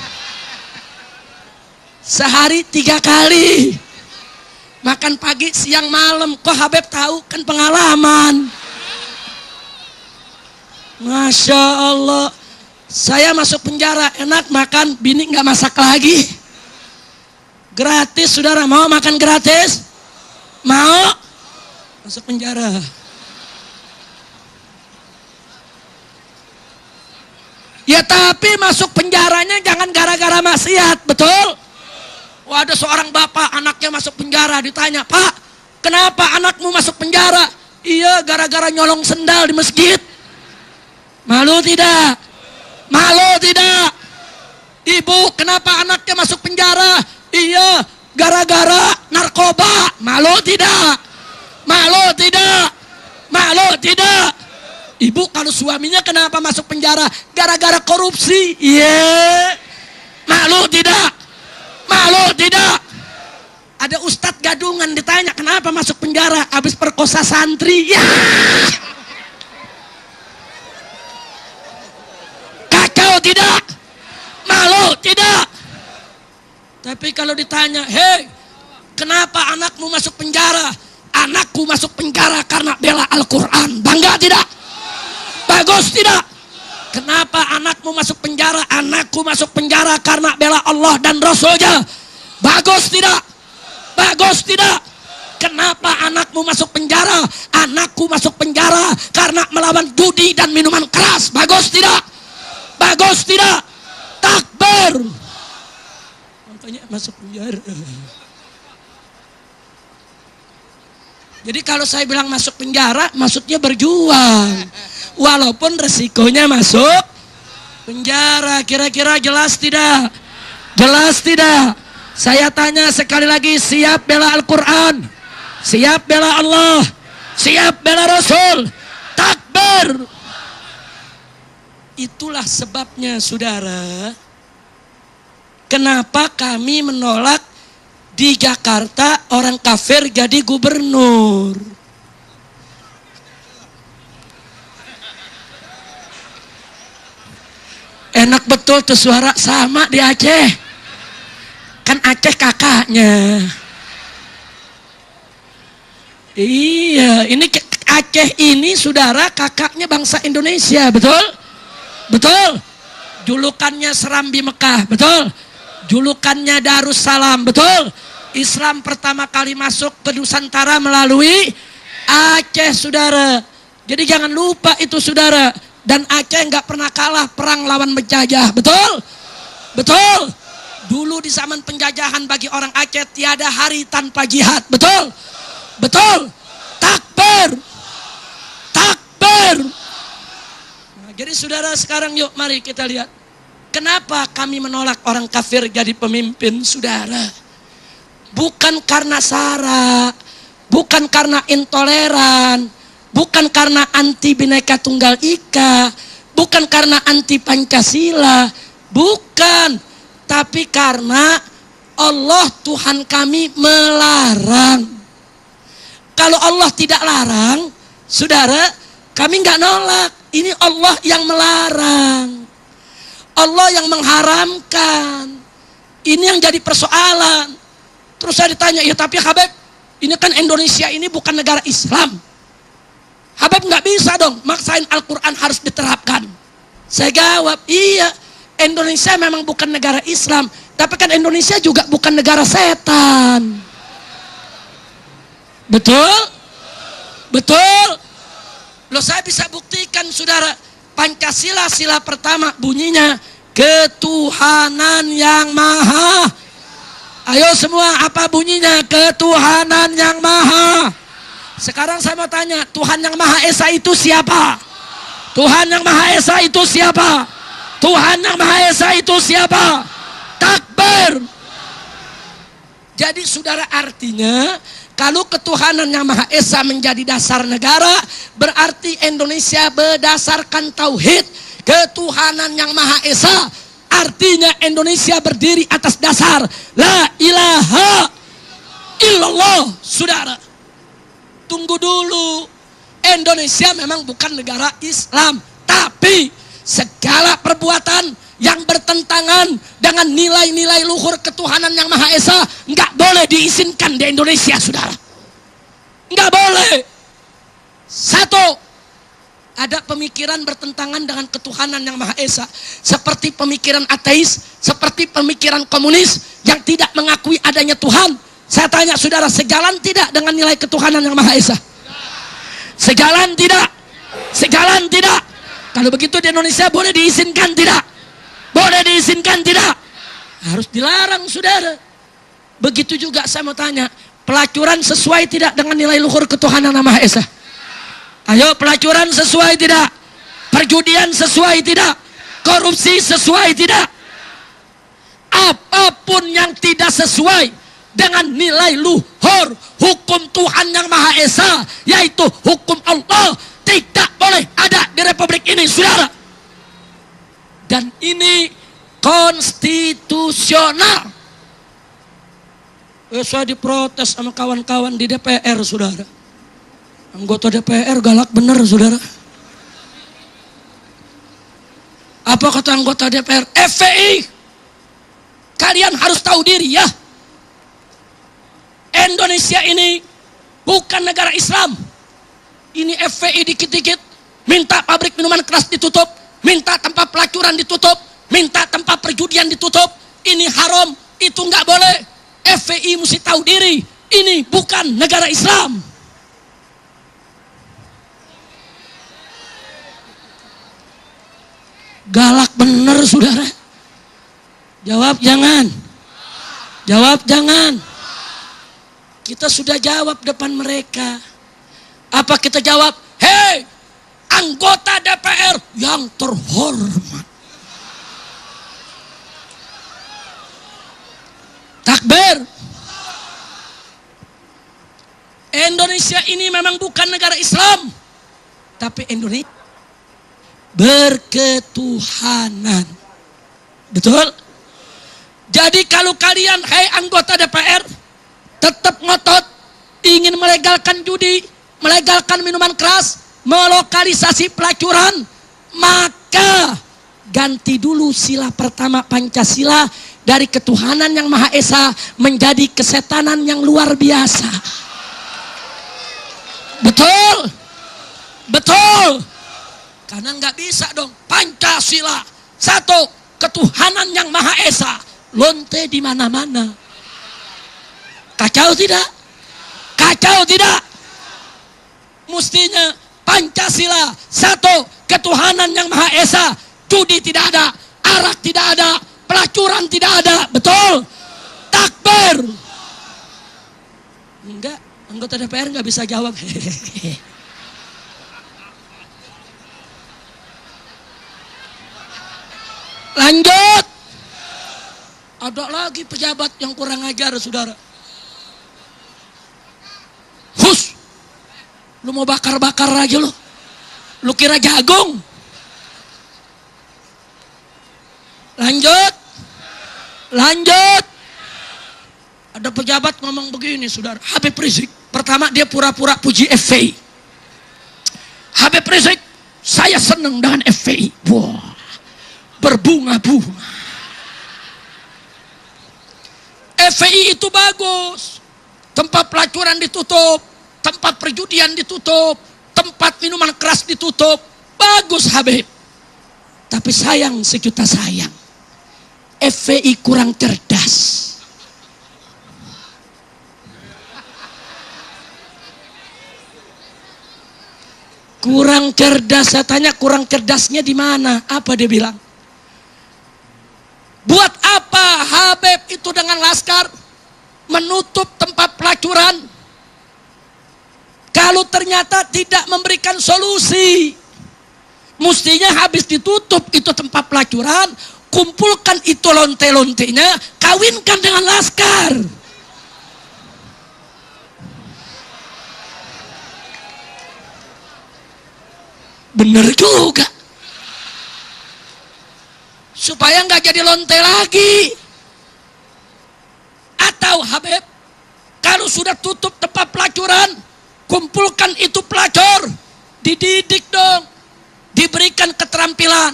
Sehari 3 kali. Makan pagi, siang, malam. Kok Habib tahu? Kan pengalaman. Masya Allah. Saya masuk penjara, enak makan, bini nggak masak lagi. Gratis, saudara. Mau makan gratis? Mau? Masuk penjara. Ya tapi masuk penjaranya jangan gara-gara maksiat, betul? Wah, ada seorang bapak, anaknya masuk penjara, ditanya, Pak, kenapa anakmu masuk penjara? Iya, gara-gara nyolong sendal di masjid. Malu tidak? Malu tidak? Ibu, kenapa anaknya masuk penjara? Iya, gara-gara narkoba. Malu tidak? Malu tidak? Malu tidak? Ibu, kalau suaminya kenapa masuk penjara? Gara-gara korupsi. Iya. Malu tidak? Malu tidak? Ada ustadz gadungan ditanya, kenapa masuk penjara? Habis perkosa santri. Ya. Kacau tidak? Malu tidak? Tapi kalau ditanya, hei, kenapa anakmu masuk penjara? Anakku masuk penjara karena bela Al-Quran. Bangga tidak? Bagus tidak? Kenapa anakmu masuk penjara? Anakku masuk penjara karena bela Allah dan Rasulnya. Bagus tidak? Bagus tidak? Kenapa anakmu masuk penjara? Anakku masuk penjara karena melawan judi dan minuman keras. Bagus tidak? Bagus tidak? Takbir. Makanya masuk penjara. Jadi kalau saya bilang masuk penjara, maksudnya berjuang. Walaupun resikonya masuk penjara. Kira-kira jelas tidak? Jelas tidak? Saya tanya sekali lagi, siap bela Al-Quran? Siap bela Allah? Siap bela Rasul? Takbir. Itulah sebabnya, saudara, kenapa kami menolak di Jakarta orang kafir jadi gubernur? Enak betul tuh suara sama di Aceh. Kan Aceh kakaknya. Iya, ini Aceh ini saudara kakaknya bangsa Indonesia, betul? Betul? Julukannya Serambi Mekah, betul? Julukannya Darussalam, betul? Islam pertama kali masuk ke Nusantara melalui Aceh, saudara. Jadi jangan lupa itu, saudara. Dan Aceh nggak pernah kalah perang lawan penjajah, betul? Betul? Dulu di zaman penjajahan bagi orang Aceh tiada hari tanpa jihad, betul? Betul? Takbir! Takbir! Nah, jadi saudara sekarang yuk mari kita lihat. Kenapa kami menolak orang kafir jadi pemimpin, saudara? Bukan karena sara, bukan karena intoleran, bukan karena anti Bhinneka Tunggal Ika, bukan karena anti Pancasila, bukan, tapi karena Allah Tuhan kami melarang. Kalau Allah tidak larang, saudara, kami nggak nolak. Ini Allah yang melarang, Allah yang mengharamkan. Ini yang jadi persoalan. Terus saya ditanya, ya tapi Habib, ini kan Indonesia ini bukan negara Islam. Habib nggak bisa dong maksain Al-Quran harus diterapkan. Saya jawab, iya, Indonesia memang bukan negara Islam, tapi kan Indonesia juga bukan negara setan. Betul? Betul? Loh, saya bisa buktikan, saudara. Pancasila sila pertama bunyinya ketuhanan yang maha. Ayo semua, apa bunyinya? Ketuhanan yang maha. Sekarang saya mau tanya, Tuhan yang Maha Esa itu siapa? Tuhan yang Maha Esa itu siapa? Tuhan yang Maha Esa itu siapa? Takbir. Jadi saudara, artinya kalau ketuhanan yang Maha Esa menjadi dasar negara, berarti Indonesia berdasarkan tauhid ketuhanan yang Maha Esa. Artinya Indonesia berdiri atas dasar la ilaha illallah. Saudara, tunggu dulu. Indonesia memang bukan negara Islam, tapi segala perbuatan yang bertentangan dengan nilai-nilai luhur ketuhanan yang Maha Esa nggak boleh diizinkan di Indonesia, saudara. Nggak boleh. Satu, ada pemikiran bertentangan dengan ketuhanan yang Maha Esa, seperti pemikiran ateis, seperti pemikiran komunis yang tidak mengakui adanya Tuhan. Saya tanya saudara, sejalan tidak dengan nilai ketuhanan yang Maha Esa? Sejalan tidak? Sejalan tidak? Kalau begitu di Indonesia boleh diizinkan tidak? Boleh diizinkan tidak? Harus dilarang, saudara. Begitu juga saya mau tanya, pelacuran sesuai tidak dengan nilai luhur ketuhanan yang Maha Esa? Ayo, pelacuran sesuai tidak? Perjudian sesuai tidak? Korupsi sesuai tidak? Apapun yang tidak sesuai dengan nilai luhur hukum Tuhan yang Maha Esa, yaitu hukum Allah, tidak boleh ada di Republik ini, saudara. Dan ini konstitusional. Saya diprotes sama kawan-kawan di DPR, saudara. Anggota DPR galak bener, saudara. Apa kata anggota DPR? FPI, kalian harus tahu diri ya. Indonesia ini bukan negara Islam. Ini FPI dikit-dikit minta pabrik minuman keras ditutup, minta tempat pelacuran ditutup, minta tempat perjudian ditutup. Ini haram, itu nggak boleh. FPI mesti tahu diri, ini bukan negara Islam. Galak bener, saudara. Jawab jangan. Jawab jangan. Kita sudah jawab depan mereka. Apa kita jawab? Hei, anggota DPR yang terhormat. Takbir. Indonesia ini memang bukan negara Islam, tapi Indonesia berketuhanan. Betul? Jadi kalau kalian, hai anggota DPR, tetap ngotot ingin melegalkan judi, melegalkan minuman keras, melokalisasi pelacuran, maka ganti dulu sila pertama Pancasila dari ketuhanan yang Maha Esa menjadi kesetanan yang luar biasa. Betul? Betul? Karena nggak bisa dong Pancasila satu, ketuhanan yang Maha Esa, lonte di mana-mana. Kacau tidak? Kacau tidak? Mestinya Pancasila satu, ketuhanan yang Maha Esa, judi tidak ada, arak tidak ada, pelacuran tidak ada. Betul? Takbir. Enggak, anggota DPR nggak bisa jawab. Lanjut. Ada lagi pejabat yang kurang ajar, saudara. Hus, lu mau bakar-bakar lagi lu? Lu kira jagung? Lanjut. Lanjut. Ada pejabat ngomong begini, saudara. Habib Rizik, pertama dia pura-pura puji FPI. Habib Rizik, saya senang dengan FPI. Wah, berbunga-bunga. FPI itu bagus. Tempat pelacuran ditutup, tempat perjudian ditutup, tempat minuman keras ditutup. Bagus Habib. Tapi sayang, sejuta sayang, FPI kurang cerdas. Kurang cerdas. Saya tanya, kurang cerdasnya di mana? Apa dia bilang? Buat apa Habib itu dengan laskar menutup tempat pelacuran kalau ternyata tidak memberikan solusi? Mestinya habis ditutup itu tempat pelacuran, kumpulkan itu lonte-lontenya, kawinkan dengan laskar. Bener juga. Supaya nggak jadi lonte lagi. Atau Habib, kalau sudah tutup tempat pelacuran, kumpulkan itu pelacur, dididik dong, diberikan keterampilan,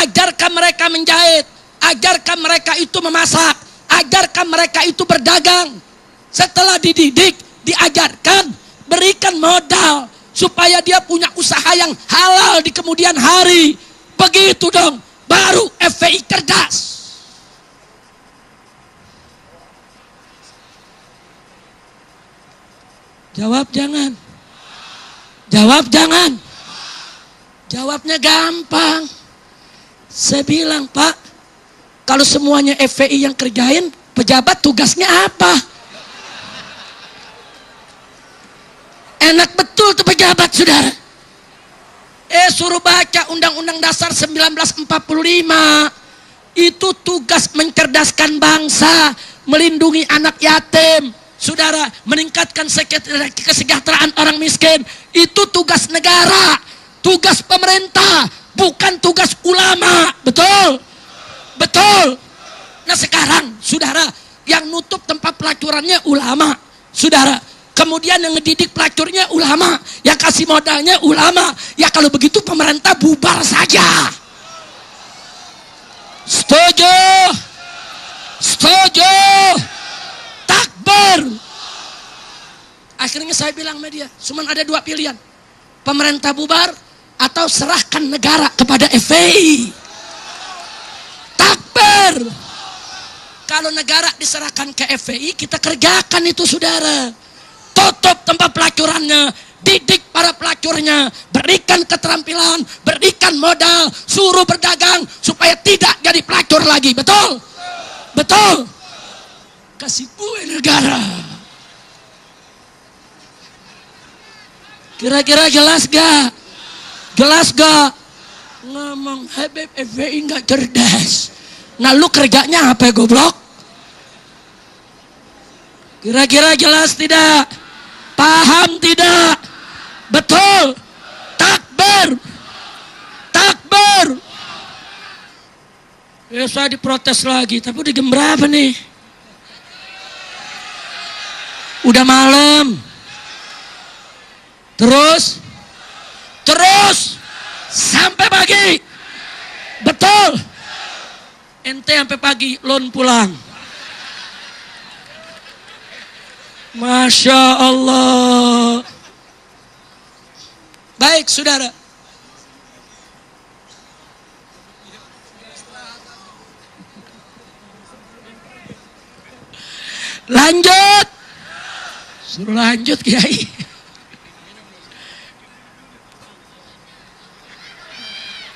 ajarkan mereka menjahit, ajarkan mereka itu memasak, ajarkan mereka itu berdagang. Setelah dididik, diajarkan, berikan modal supaya dia punya usaha yang halal di kemudian hari. Begitu dong, baru FPI cerdas. Jawab jangan. Jawab jangan. Jawabnya gampang. Saya bilang, Pak, kalau semuanya FPI yang kerjain, pejabat tugasnya apa? Enak betul tuh pejabat, saudara. Suruh baca Undang-Undang Dasar 1945. Itu tugas mencerdaskan bangsa, melindungi anak yatim, saudara, meningkatkan kesejahteraan orang miskin. Itu tugas negara, tugas pemerintah, bukan tugas ulama. Betul? Betul. Nah sekarang, saudara, yang nutup tempat pelacurannya ulama, saudara. Kemudian yang ngedidik pelacurnya ulama, yang kasih modalnya ulama. Ya kalau begitu pemerintah bubar saja. Setuju? Setuju? Takbir. Akhirnya saya bilang media, cuma ada dua pilihan. Pemerintah bubar atau serahkan negara kepada FPI. Takbir. Kalau negara diserahkan ke FPI, kita kerjakan itu, saudara. Tutup tempat pelacurannya, didik para pelacurnya, berikan keterampilan, berikan modal, suruh berdagang supaya tidak jadi pelacur lagi. Betul? Betul? Kasih kue negara. Kira-kira jelas gak? Jelas gak? Ngomong Habib FPI gak cerdas. Nah lu kerjanya apa, goblok? Kira-kira jelas tidak? Paham tidak? Betul? Takbir. Takbir. Ya saya diprotes lagi, tapi udah jam berapa nih? Udah malam. Terus sampai pagi. Betul. Ente sampai pagi lon pulang. Masya Allah. Baik saudara. Lanjut. Suruh lanjut Kiai.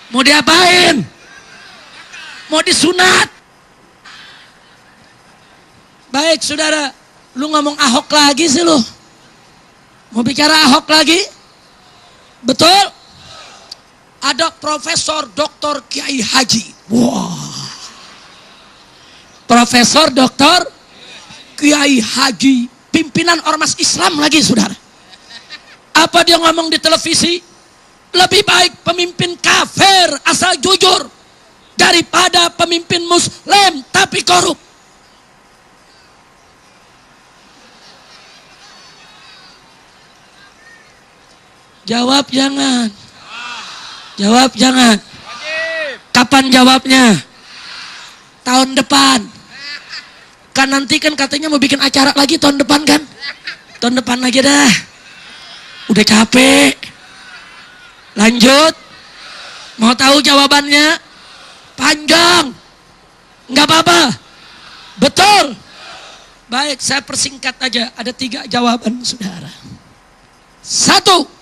Mau diapain? Mau disunat? Baik saudara. Lu ngomong Ahok lagi sih lu. Mau bicara Ahok lagi? Betul? Ada Profesor Dr. Kiai Haji. Wah. Profesor Dr. Kiai Haji, pimpinan ormas Islam lagi saudara. Apa dia ngomong di televisi? Lebih baik pemimpin kafir asal jujur daripada pemimpin muslim tapi korup. Jawab jangan. Jawab jangan. Kapan jawabnya? Tahun depan. Kan nanti kan katanya mau bikin acara lagi tahun depan kan? Tahun depan lagi dah. Udah capek. Lanjut. Mau tahu jawabannya? Panjang. Nggak apa-apa. Betul. Baik, saya persingkat aja. Ada 3 jawaban saudara. 1.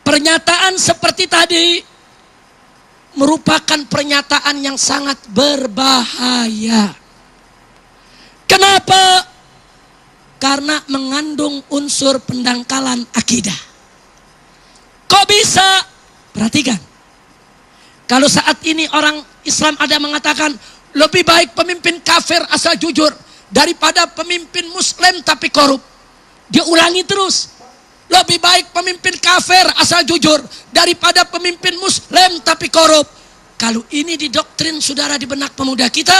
Pernyataan seperti tadi merupakan pernyataan yang sangat berbahaya. Kenapa? Karena mengandung unsur pendangkalan akidah. Kok bisa? Perhatikan. Kalau saat ini orang Islam ada mengatakan lebih baik pemimpin kafir asal jujur daripada pemimpin muslim tapi korup. Dia ulangi terus. Lebih baik pemimpin kafir asal jujur daripada pemimpin muslim tapi korup. Kalau ini didoktrin saudara di benak pemuda kita,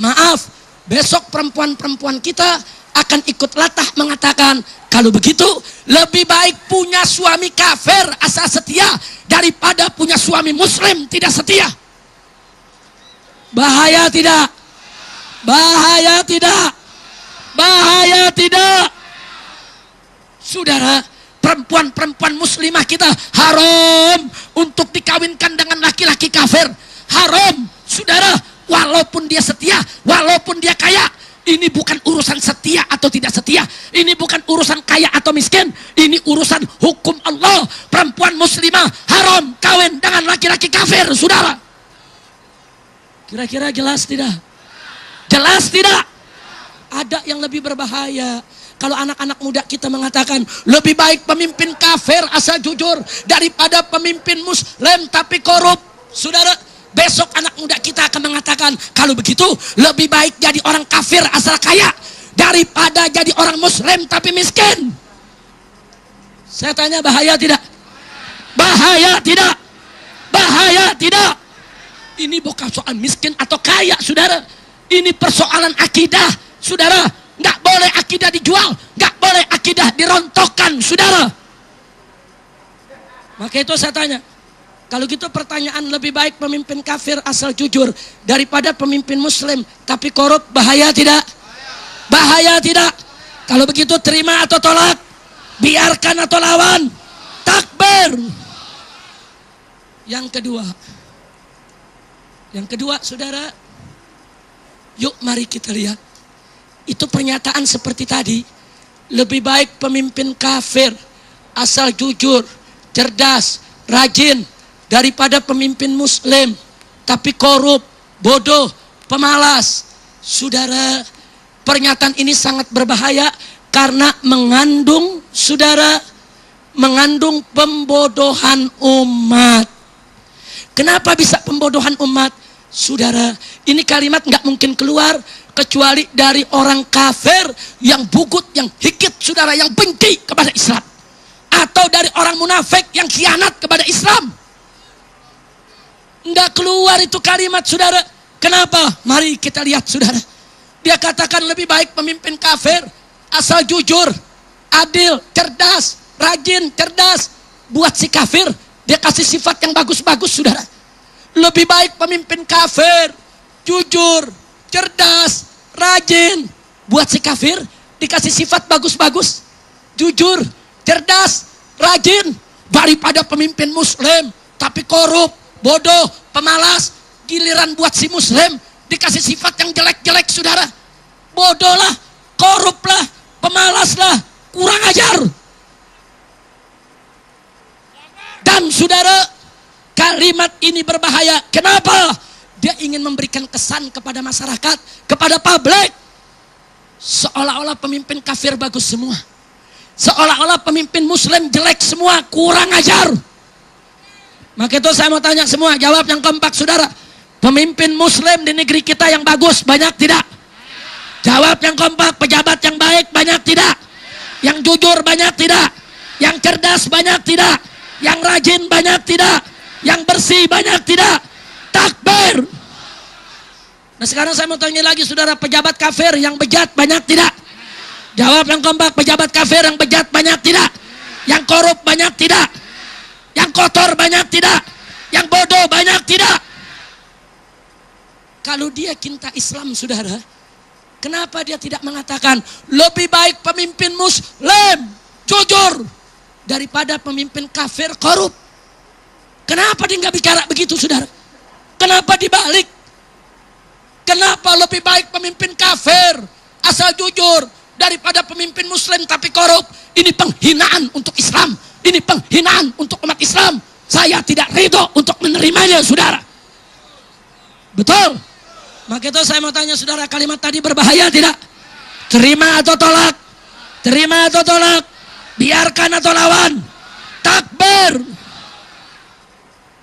maaf, besok perempuan-perempuan kita akan ikut latah mengatakan, kalau begitu lebih baik punya suami kafir asal setia daripada punya suami muslim tidak setia. Bahaya tidak? Bahaya tidak? Bahaya tidak? Saudara, perempuan-perempuan muslimah kita haram untuk dikawinkan dengan laki-laki kafir. Haram, saudara, walaupun dia setia, walaupun dia kaya. Ini bukan urusan setia atau tidak setia. Ini bukan urusan kaya atau miskin. Ini urusan hukum Allah. Perempuan muslimah haram kawin dengan laki-laki kafir, saudara. Kira-kira jelas tidak? Jelas tidak? Ada yang lebih berbahaya. Kalau anak-anak muda kita mengatakan lebih baik pemimpin kafir asal jujur daripada pemimpin muslim tapi korup. Saudara, besok anak muda kita akan mengatakan kalau begitu lebih baik jadi orang kafir asal kaya daripada jadi orang muslim tapi miskin. Saya tanya, bahaya tidak? Bahaya tidak? Bahaya tidak? Ini bukan soal miskin atau kaya, saudara. Ini persoalan akidah, saudara. Nggak boleh akidah dijual, nggak boleh akidah dirontokkan, saudara. Maka itu saya tanya, kalau gitu pertanyaan lebih baik pemimpin kafir asal jujur daripada pemimpin muslim tapi korup, bahaya tidak? Bahaya tidak? Kalau begitu terima atau tolak? Biarkan atau lawan? Takbir. Yang kedua, saudara, yuk mari kita lihat. Itu pernyataan seperti tadi, lebih baik pemimpin kafir asal jujur, cerdas, rajin daripada pemimpin muslim tapi korup, bodoh, pemalas. Saudara, pernyataan ini sangat berbahaya karena mengandung, saudara, mengandung pembodohan umat. Kenapa bisa pembodohan umat? Saudara, ini kalimat nggak mungkin keluar kecuali dari orang kafir yang bugut, yang hikit, saudara, yang benci kepada Islam, atau dari orang munafik yang khianat kepada Islam. Nggak keluar itu kalimat, saudara. Kenapa? Mari kita lihat, saudara. Dia katakan lebih baik pemimpin kafir asal jujur, adil, cerdas, rajin, cerdas. Buat si kafir, dia kasih sifat yang bagus-bagus, saudara. Lebih baik pemimpin kafir jujur, cerdas, rajin. Buat si kafir, dikasih sifat bagus-bagus, jujur, cerdas, rajin, daripada pemimpin muslim tapi korup, bodoh, pemalas. Giliran buat si muslim dikasih sifat yang jelek-jelek, saudara. Bodoh lah, korup lah, pemalas lah, kurang ajar. Dan saudara, kalimat ini berbahaya. Kenapa? Dia ingin memberikan kesan kepada masyarakat, kepada publik, seolah-olah pemimpin kafir bagus semua, seolah-olah pemimpin muslim jelek semua, kurang ajar. Maka itu saya mau tanya semua, jawab yang kompak, saudara. Pemimpin muslim di negeri kita yang bagus banyak tidak? Jawab yang kompak. Pejabat yang baik banyak tidak? Yang jujur banyak tidak? Yang cerdas banyak tidak? Yang rajin banyak tidak? Yang bersih banyak tidak? Takbir. Nah sekarang saya mau tanya lagi, saudara, pejabat kafir yang bejat banyak tidak? Jawab yang kompak. Pejabat kafir yang bejat banyak tidak? Yang korup banyak tidak? Yang kotor banyak tidak? Yang bodoh banyak tidak? Kalau dia cinta Islam, saudara, kenapa dia tidak mengatakan lebih baik pemimpin muslim jujur daripada pemimpin kafir korup? Kenapa dia nggak bicara begitu, saudara? Kenapa dibalik? Kenapa lebih baik pemimpin kafir asal jujur daripada pemimpin muslim tapi korup? Ini penghinaan untuk Islam. Ini penghinaan untuk umat Islam. Saya tidak ridho untuk menerimanya, saudara. Betul? Maka itu saya mau tanya, saudara, kalimat tadi berbahaya tidak? Terima atau tolak? Terima atau tolak? Biarkan atau lawan? Takbir.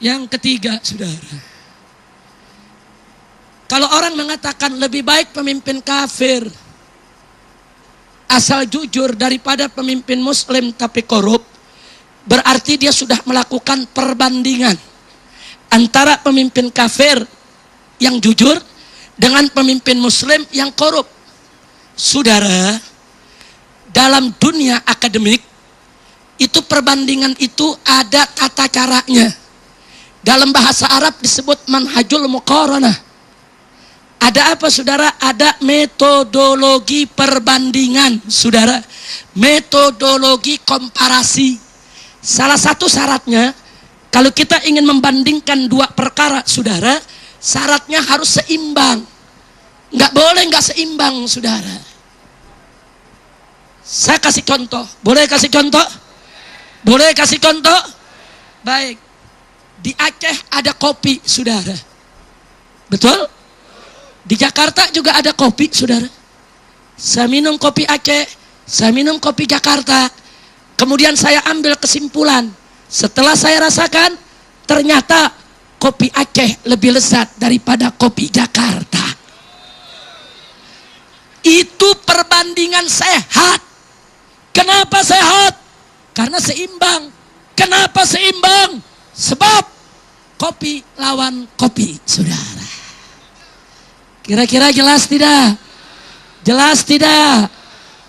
Yang ketiga, saudara, kalau orang mengatakan lebih baik pemimpin kafir asal jujur daripada pemimpin muslim tapi korup, berarti dia sudah melakukan perbandingan antara pemimpin kafir yang jujur dengan pemimpin muslim yang korup. Saudara, dalam dunia akademik itu perbandingan itu ada tata caranya. Dalam bahasa Arab disebut manhajul muqaranah. Ada apa, saudara? Ada metodologi perbandingan, saudara. Metodologi komparasi. Salah satu syaratnya, kalau kita ingin membandingkan dua perkara, saudara, syaratnya harus seimbang. Nggak boleh nggak seimbang, saudara. Saya kasih contoh. Boleh kasih contoh? Boleh kasih contoh? Baik. Di Aceh ada kopi, saudara. Betul? Di Jakarta juga ada kopi, saudara. Saya minum kopi Aceh, saya minum kopi Jakarta. Kemudian saya ambil kesimpulan. Setelah saya rasakan, ternyata kopi Aceh lebih lezat daripada kopi Jakarta. Itu perbandingan sehat. Kenapa sehat? Karena seimbang. Kenapa seimbang? Sebab kopi lawan kopi, saudara. Kira-kira jelas tidak? Jelas tidak?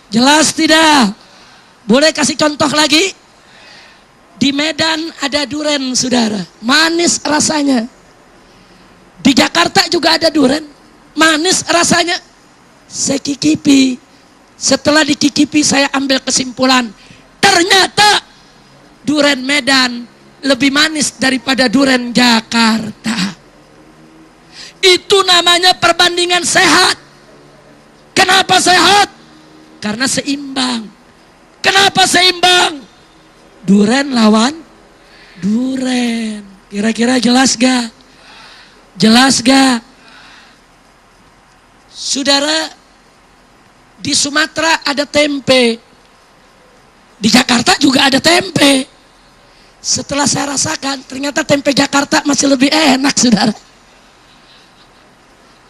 Jelas tidak? Boleh kasih contoh lagi? Di Medan ada duren, saudara. Manis rasanya. Di Jakarta juga ada duren. Manis rasanya. Saya kikipi. Setelah dikicipi saya ambil kesimpulan. Ternyata duren Medan lebih manis daripada duren Jakarta. Itu namanya perbandingan sehat. Kenapa sehat? Karena seimbang. Kenapa seimbang? Duren lawan duren. Kira-kira jelas gak? Jelas gak? Saudara, di Sumatera ada tempe. Di Jakarta juga ada tempe. Setelah saya rasakan, ternyata tempe Jakarta masih lebih enak, saudara.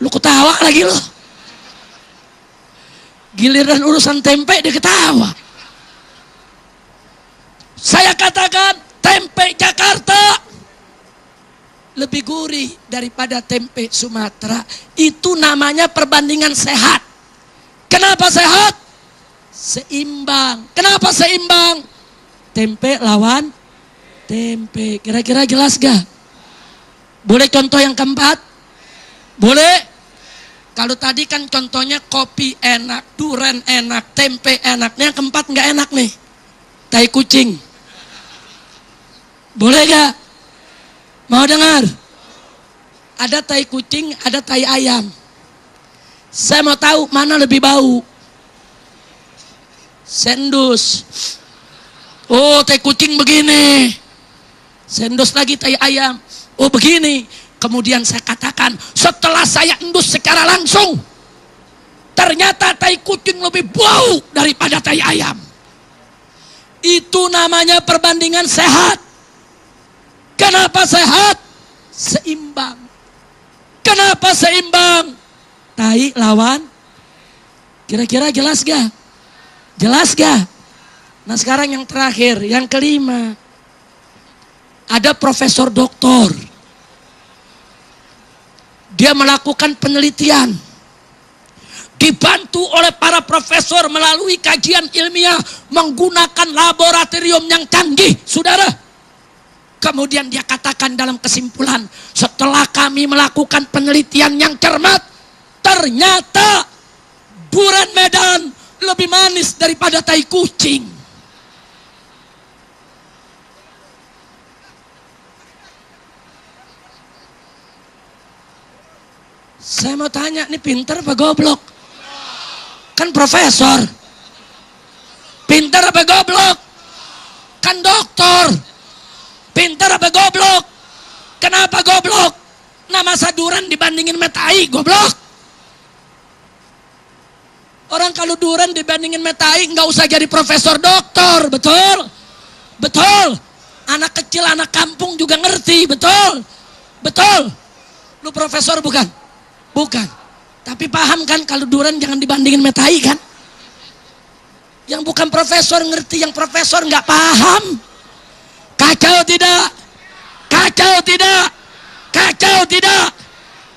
Lu ketawa lagi lo. Giliran urusan tempe dia ketawa. Saya katakan tempe Jakarta lebih gurih daripada tempe Sumatera. Itu namanya perbandingan sehat. Kenapa sehat? Seimbang. Kenapa seimbang? Tempe lawan tempe. Kira-kira jelas gak? Boleh contoh yang keempat? Boleh? Kalau tadi kan contohnya kopi enak, duren enak, tempe enak. Yang keempat gak enak nih. Tai kucing. Boleh gak? Mau dengar? Ada tai kucing, ada tai ayam. Saya mau tahu mana lebih bau. Sendus. Oh, tai kucing begini. Sendus lagi tai ayam. Oh, begini. Kemudian saya katakan, setelah saya endus secara langsung, ternyata tai kucing lebih bau daripada tai ayam. Itu namanya perbandingan sehat. Kenapa sehat? Seimbang. Kenapa seimbang? Tai lawan. Kira-kira jelas gak? Jelas gak? Nah sekarang yang terakhir, yang kelima. Ada profesor doktor. Dia melakukan penelitian. Dibantu oleh para profesor melalui kajian ilmiah menggunakan laboratorium yang canggih, saudara. Kemudian dia katakan dalam kesimpulan, setelah kami melakukan penelitian yang cermat, ternyata durian Medan lebih manis daripada tai kucing. Saya mau tanya, ini pinter apa goblok? Kan profesor. Pinter apa goblok? Kan doktor. Pinter apa goblok? Kenapa goblok? Nama saduran dibandingin metai, goblok. Orang kalau duren dibandingin metai nggak usah jadi profesor doktor, betul? Betul. Anak kecil, anak kampung juga ngerti, betul? Betul. Lu profesor bukan? Bukan. Tapi paham kan kalau duren jangan dibandingin metai kan? Yang bukan profesor ngerti, yang profesor nggak paham. Kacau tidak? Kacau tidak? Kacau tidak?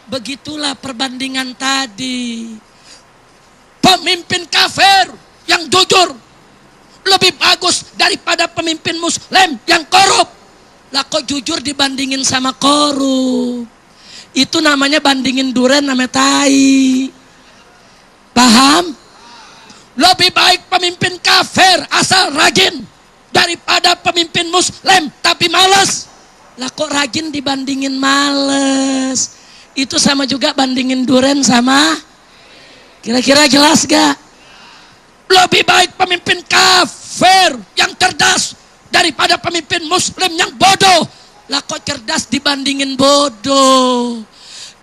Begitulah perbandingan tadi. Pemimpin kafir yang jujur lebih bagus daripada pemimpin muslim yang korup. Lah kok jujur dibandingin sama korup? Itu namanya bandingin duren sama tai. Paham? Lebih baik pemimpin kafir asal rajin daripada pemimpin muslim tapi malas. Lah kok rajin dibandingin males? Itu sama juga bandingin duren sama. Kira-kira jelas gak? Lebih baik pemimpin kafir yang cerdas daripada pemimpin muslim yang bodoh. Lah kok cerdas dibandingin bodoh?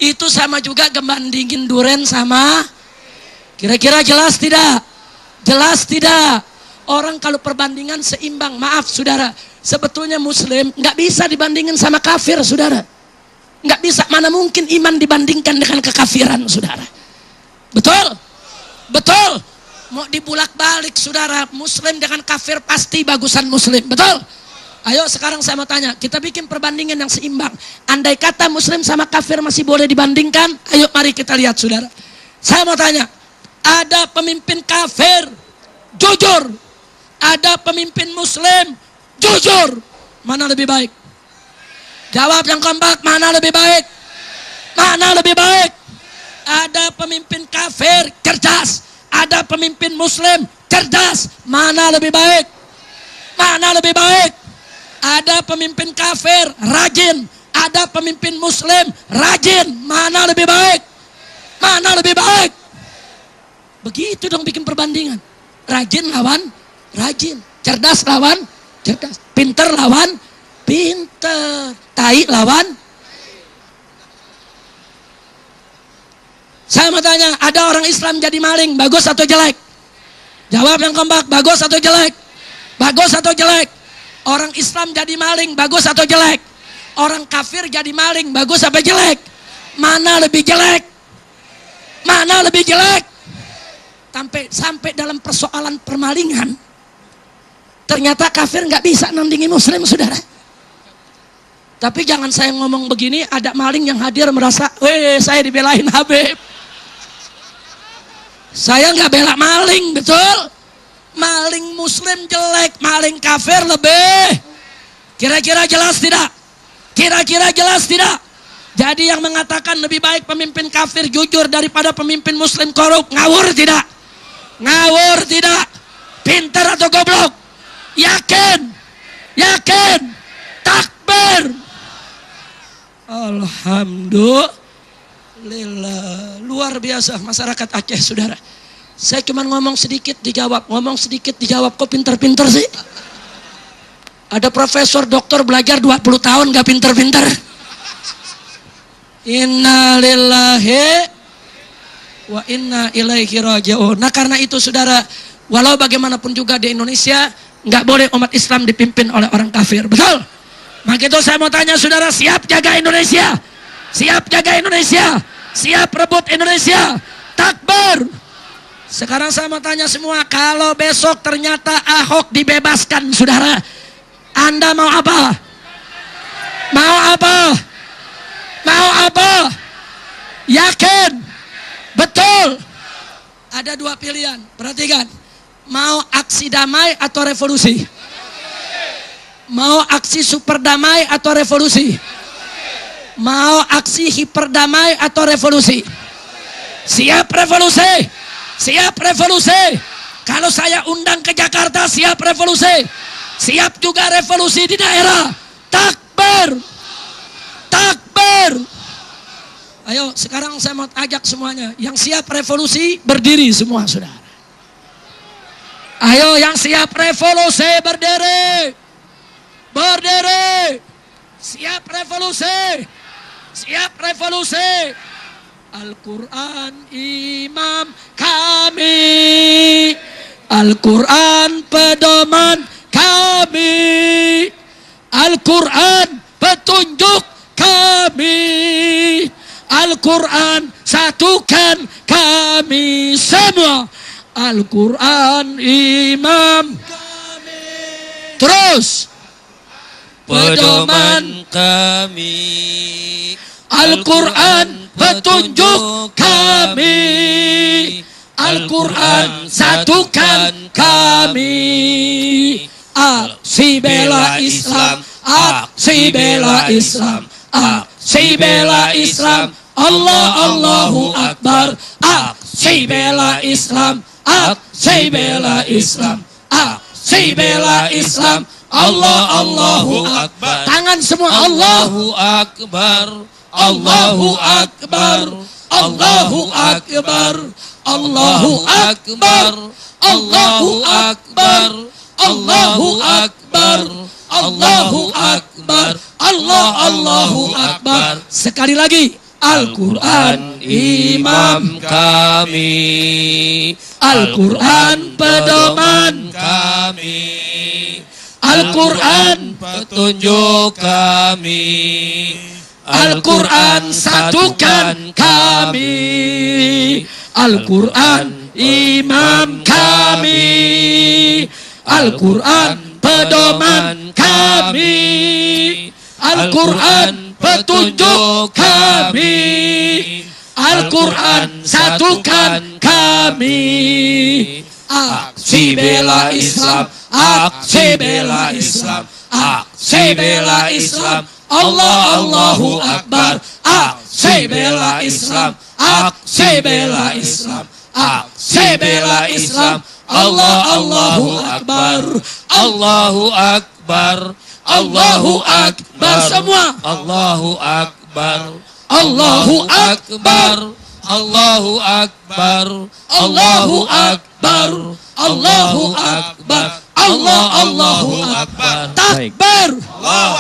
Itu sama juga gebandingin duren sama. Kira-kira jelas tidak? Jelas tidak? Orang kalau perbandingan seimbang, maaf saudara, sebetulnya muslim nggak bisa dibandingin sama kafir, saudara. Nggak bisa, mana mungkin iman dibandingkan dengan kekafiran, saudara. Betul? Betul? Mau dibulak-balik, saudara, muslim dengan kafir pasti bagusan muslim, betul? Ayo sekarang saya mau tanya, kita bikin perbandingan yang seimbang. Andai kata muslim sama kafir masih boleh dibandingkan, ayo mari kita lihat saudara. Saya mau tanya, ada pemimpin kafir jujur, ada pemimpin muslim jujur, mana lebih baik? Jawab yang kompak, mana lebih baik? Mana lebih baik? Ada pemimpin kafir cerdas, ada pemimpin muslim cerdas, mana lebih baik? Mana lebih baik? Ada pemimpin kafir rajin, ada pemimpin muslim rajin, mana lebih baik? Mana lebih baik? Begitu dong bikin perbandingan. Rajin lawan rajin, cerdas lawan cerdas, pinter lawan pinter, tai lawan. Saya mau tanya, ada orang Islam jadi maling, bagus atau jelek? Jawab yang kompak, bagus atau jelek? Bagus atau jelek? Orang Islam jadi maling, bagus atau jelek? Orang kafir jadi maling, bagus apa jelek? Mana lebih jelek? Mana lebih jelek? Sampai dalam persoalan permalingan, ternyata kafir nggak bisa nandingi muslim, saudara. Tapi jangan saya ngomong begini, ada maling yang hadir merasa, weh saya dibelain Habib. Saya nggak bela maling, betul? Maling muslim jelek, maling kafir lebih. Kira-kira jelas tidak? Kira-kira jelas tidak? Jadi yang mengatakan lebih baik pemimpin kafir jujur daripada pemimpin muslim korup, ngawur tidak? Ngawur tidak? Pintar atau goblok? Yakin? Yakin? Takbir! Alhamdulillah. Luar biasa masyarakat Aceh, saudara. Saya cuma ngomong sedikit dijawab, ngomong sedikit dijawab. Kok pinter-pinter sih? Ada profesor doktor belajar 20 tahun gak pinter-pinter. Inna lillahi wa inna ilaihi raji'un. Nah karena itu saudara, walau bagaimanapun juga di Indonesia nggak boleh umat Islam dipimpin oleh orang kafir, betul? Maka itu saya mau tanya saudara, siap jaga Indonesia? Siap jaga Indonesia? Siap rebut Indonesia? Takbir! Sekarang saya mau tanya semua, kalau besok ternyata Ahok dibebaskan saudara, Anda mau apa? Mau apa? Mau apa? Yakin? Betul? Ada dua pilihan, perhatikan. Mau aksi damai atau revolusi? Mau aksi super damai atau revolusi? Mau aksi hiper damai atau revolusi? Siap revolusi? Siap revolusi? Kalau saya undang ke Jakarta, siap revolusi? Siap juga revolusi di daerah? Takbir! Takbir! Ayo sekarang saya mau ajak semuanya, yang siap revolusi berdiri semua saudara. Ayo yang siap revolusi berdiri. Berdiri. Siap revolusi. Siap revolusi. Al-Quran imam kami. Al-Quran pedoman kami. Al-Quran petunjuk kami. Al-Quran satukan kami semua. Al-Quran imam kami. Terus pedoman kami. Al-Quran petunjuk kami. Al-Quran satukan kami. Aksi bela Islam. Aksi bela Islam. Aksi bela Islam. Allah Allahu Akbar. Aksi bela Islam. Aksi bela Islam. Aksi bela Islam. Allah Allahu Akbar. Tangan semua. Allahu Akbar. Allahu Akbar. Allahu Akbar. Allahu Akbar. Allahu Akbar. Allahu Akbar. Allahu Akbar. Allahu Akbar. Sekali lagi. Al-Quran imam kami. Al-Quran pedoman kami. Al-Quran petunjuk kami. Al-Quran satukan kami. Al-Quran imam kami. Al-Quran pedoman kami. Al-Quran petunjuk kami. Al-Quran satukan kami. Aksi bela Islam. Aksi bela Islam. Aksi bela Islam. Allah Allahu Akbar. Aksi bela Islam. Aksi bela Islam. Aksi bela Islam. Allah Allahu Akbar. Allahu Akbar. Allahu Akbar semua. Allahu Akbar. Allahu Akbar. Allahu Akbar. Allahu Akbar. Allahu Akbar. Allahu Akbar. Takbir. Allahu